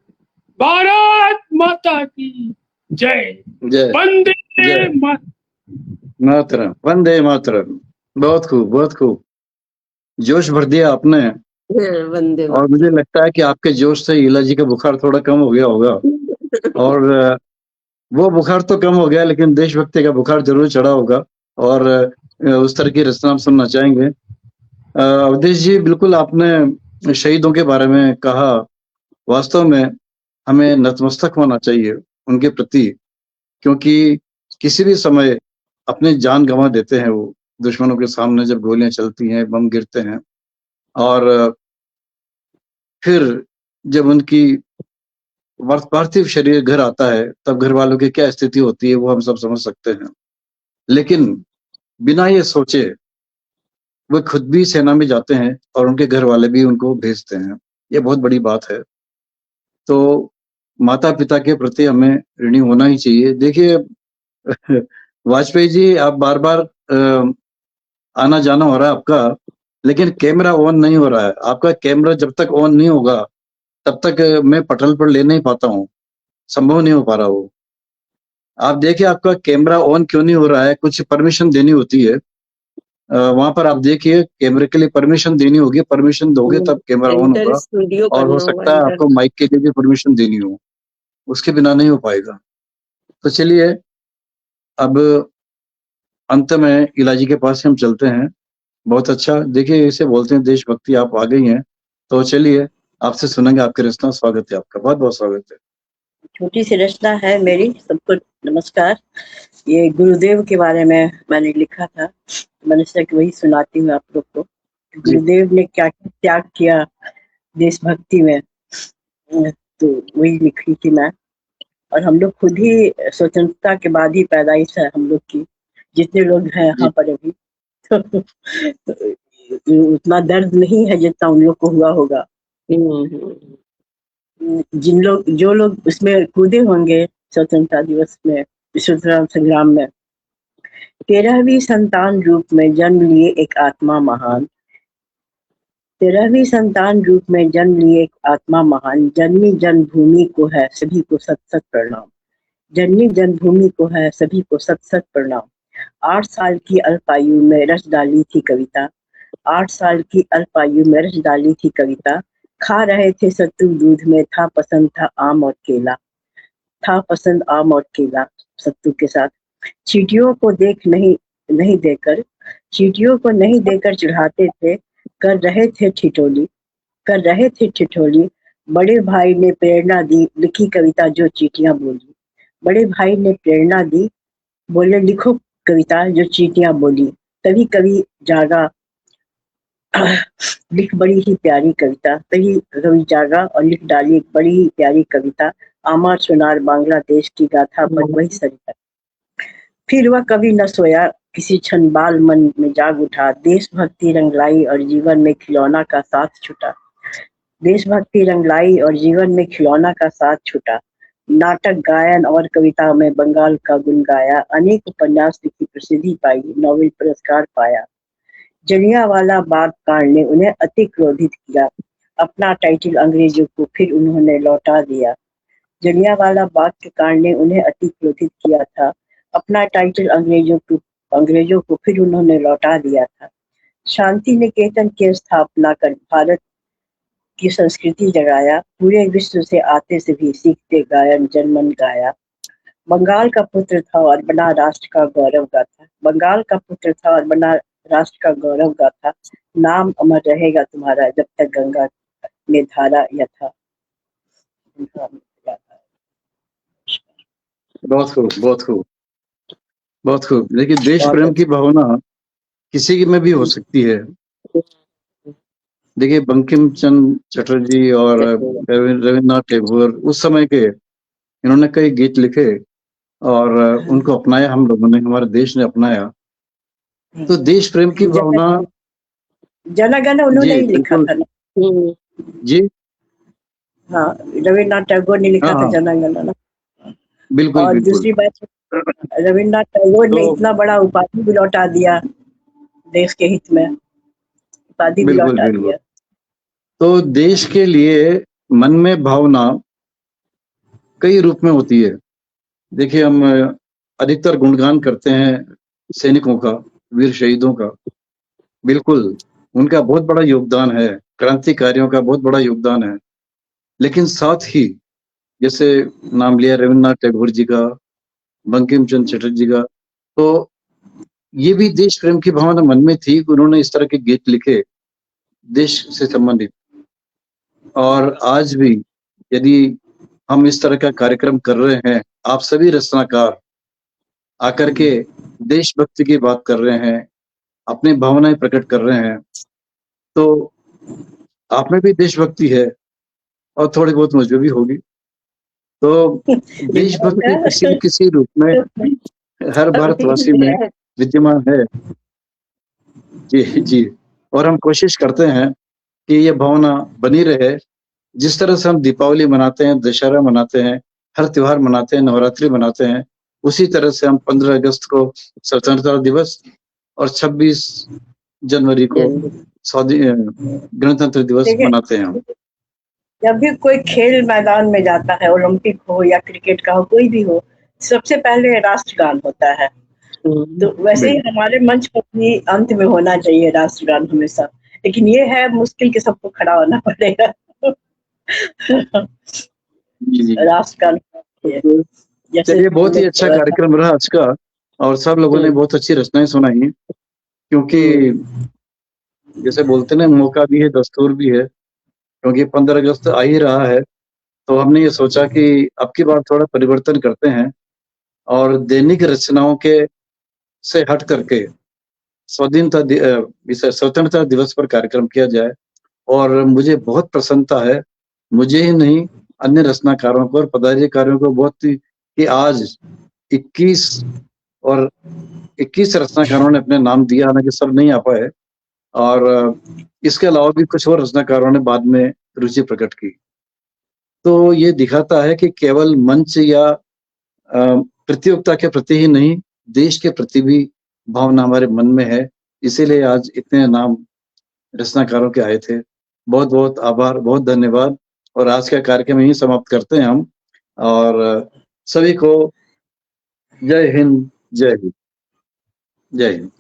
भारत माता की जय, जय वंदे जय मातरम, वंदे मातरम। बहुत खूब, बहुत खूब, जोश भर दिया आपने। वंदे और मुझे लगता है कि आपके जोश से ईला जी का बुखार थोड़ा कम हो गया होगा। और वो बुखार तो कम हो गया, लेकिन देशभक्ति का बुखार जरूर चढ़ा होगा, और उस तरह की रचना हम सुनना चाहेंगे। अवधेश जी, बिल्कुल आपने शहीदों के बारे में कहा। वास्तव में हमें नतमस्तक होना चाहिए उनके प्रति, क्योंकि किसी भी समय अपनी जान गंवा देते हैं वो दुश्मनों के सामने, जब गोलियां चलती हैं, बम गिरते हैं, और फिर जब उनकी पार्थिव शरीर घर आता है, तब घर वालों की क्या स्थिति होती है वो हम सब समझ सकते हैं। लेकिन बिना ये सोचे वो खुद भी सेना में जाते हैं और उनके घर वाले भी उनको भेजते हैं। ये बहुत बड़ी बात है। तो माता पिता के प्रति हमें ऋणी होना ही चाहिए। देखिए वाजपेयी जी, आप बार बार आना जाना हो रहा है आपका, लेकिन कैमरा ऑन नहीं हो रहा है। आपका कैमरा जब तक ऑन नहीं होगा तब तक मैं पटल पर ले नहीं पाता हूँ, संभव नहीं हो पा रहा वो। आप देखिए आपका कैमरा ऑन क्यों नहीं हो रहा है, कुछ परमिशन देनी होती है। वहां पर आप देखिए कैमरे के लिए परमिशन देनी होगी, परमिशन दोगे तब कैमरा ऑन एंटर होगा। स्टूडियो और हो करना होगा, सकता है एंटर। आपको माइक के लिए भी परमिशन देनी हो, उसके बिना नहीं हो पाएगा। तो चलिए अब अंत में इलाजी के पास हम चलते हैं। बहुत अच्छा, देखिए इसे बोलते हैं देशभक्ति। आप आ गई हैं, तो चलिए आपसे सुनेंगे आपकी रचना। स्वागत है आपका, बहुत बहुत स्वागत है। छोटी सी रचना है मेरी। सबको नमस्कार। ये गुरुदेव के बारे में मैंने लिखा था, मैंने सोचा कि वही सुनाती हूँ आप लोग को। गुरुदेव ने क्या त्याग किया देशभक्ति में, तो वही लिखी थी मैं। और हम लोग खुद ही स्वतंत्रता के बाद ही पैदाइश है हम लोग की, जितने लोग हैं यहाँ पर अभी। तो उतना दर्द नहीं है जितना उन लोग को हुआ होगा। जो लोग उसमें कूदे होंगे स्वतंत्रता दिवस में, स्वतंत्रता संग्राम में। 13वीं संतान रूप में जन्म लिए एक आत्मा महान, 13वीं संतान रूप में जन्म लिए एक आत्मा महान, जननी जन्मभूमि को है सभी को सत सत प्रणाम, जननी जन्मभूमि को है सभी को सत सत प्रणाम। 8 साल की अल्पायु में रच डाली थी कविता, 8 साल की अल्पायु में रच डाली थी कविता। खा रहे थे सत्तू दूध में, था पसंद था आम और केला, था पसंद आम और केला सत्तू के साथ। चींटियों को नहीं देकर, चींटियों को नहीं देकर चढ़ाते थे, कर रहे थे ठिठोली, कर रहे थे ठिठोली। बड़े भाई ने प्रेरणा दी, लिखी कविता जो चींटियां बोली, बड़े भाई ने प्रेरणा दी, बोले लिखो कविता जो चींटियां बोली। तभी कवि जागा, लिख बड़ी ही प्यारी कविता, तभी कवि जागा और लिख डाली एक बड़ी ही प्यारी कविता। आमार सुनार बांग्लादेश की गाथा पर वही सरिता। फिर वह कभी न सोया, किसी क्षण बाल मन में जाग उठा, देशभक्ति रंग लाई और जीवन में खिलौना का साथ छूटा, देशभक्ति रंग लाई और जीवन में खिलौना का साथ छूटा। नाटक, गायन और कविता में बंगाल का गुण गाया। अनेक उपन्यास लिखी, प्रसिद्धि पाई, नोबेल पुरस्कार पाया। जलियांवाला बाग कांड ने उन्हें अति क्रोधित किया। अपना टाइटल अंग्रेजों को फिर उन्होंने लौटा दिया। जलियांवाला बाग के कांड ने उन्हें अति क्रोधित किया था। अपना टाइटल अंग्रेजों को फिर उन्होंने लौटा दिया था। शांति निकेतन की स्थापना कर भारत की संस्कृति जगाया। पूरे विश्व से आते सभी सीखते गायन जनमन गाया। बंगाल का पुत्र था और बना राष्ट्र का गौरव गाथा। बंगाल का पुत्र था और बना राष्ट्र का गौरव गाथा। नाम अमर रहेगा तुम्हारा जब तक गंगा में धारा यथा। बहुत खूब, बहुत खूब, बहुत खूब। देखिए, देश प्रेम की भावना किसी में भी हो सकती है। देखिए, बंकिम चंद्र चटर्जी और रविन्द्रनाथ टैगोर उस समय के, इन्होंने कई गीत लिखे और उनको अपनाया हम लोगों ने, हमारे देश ने अपनाया। तो देश प्रेम की भावना, जनगण उन्होंने ही लिखा था ना। जी हाँ, रविन्द्रनाथ टैगोर ने लिखा था जनगण ना। बिल्कुल और बिल्कुल। दूसरी बात, रविन्द्रनाथ टैगोर ने इतना बड़ा उपाधि भी लौटा दिया देश के हित में, उपाधि भी बिल्कुल लौटा बिल्कुल। दिया। तो देश के लिए मन में भावना कई रूप में होती है। देखिए, हम अधिकतर गुणगान करते हैं सैनिकों का, वीर शहीदों का। बिल्कुल, उनका बहुत बड़ा योगदान है, क्रांतिकारियों का बहुत बड़ा योगदान है। लेकिन साथ ही, जैसे नाम लिया रविन्द्रनाथ टैगोर जी का, बंकिम चंद्र चटर्जी का, तो ये भी देश प्रेम की भावना मन में थी। उन्होंने इस तरह के गीत लिखे देश से संबंधित। और आज भी यदि हम इस तरह का कार्यक्रम कर रहे हैं, आप सभी रचनाकार आकर के देशभक्ति की बात कर रहे हैं, अपनी भावनाएं प्रकट कर रहे हैं, तो आप में भी देशभक्ति है और थोड़ी बहुत मुझे भी होगी। तो देशभक्ति किसी न किसी रूप में हर भारतवासी में विद्यमान है। जी जी। और हम कोशिश करते हैं कि ये भावना बनी रहे। जिस तरह से हम दीपावली मनाते हैं, दशहरा मनाते हैं, हर त्योहार मनाते हैं, नवरात्रि मनाते हैं, उसी तरह से हम 15 अगस्त को स्वतंत्रता दिवस और 26 जनवरी को गणतंत्र दिवस मनाते हैं हम। जब भी कोई खेल मैदान में जाता है, ओलंपिक हो या क्रिकेट का हो, कोई भी हो, सबसे पहले राष्ट्रगान होता है। तो वैसे ही हमारे मंच पर भी अंत में होना चाहिए राष्ट्रगान हमेशा। लेकिन ये है मुश्किल कि सबको खड़ा होना पड़ेगा। राष्ट्रगान। चलिए, बहुत ही अच्छा कार्यक्रम रहा आज का, और सब लोगों ने बहुत अच्छी रचनाएं सुनाई। क्योंकि जैसे बोलते ना, मौका भी है, दस्तूर भी है। क्योंकि 15 अगस्त आ ही रहा है, तो हमने ये सोचा कि अब की बार थोड़ा परिवर्तन करते हैं और दैनिक रचनाओं के से हट करके स्वतंत्रता दिवस पर कार्यक्रम किया जाए। और मुझे बहुत प्रसन्नता है, मुझे ही नहीं, अन्य रचनाकारों को और पदाधिकारियों को बहुत ही, कि आज 21 रचनाकारों ने अपने नाम दिया, हालांकि सब नहीं आ पाए। और इसके अलावा भी कुछ और रचनाकारों ने बाद में रुचि प्रकट की। तो ये दिखाता है कि केवल मंच या प्रतियोगिता के प्रति ही नहीं, देश के प्रति भी भावना हमारे मन में है। इसीलिए आज इतने नाम रचनाकारों के आए थे। बहुत बहुत आभार, बहुत धन्यवाद। और आज का कार्यक्रम यहीं समाप्त करते हैं हम। और सभी को जय हिंद, जय हिंद, जय हिंद।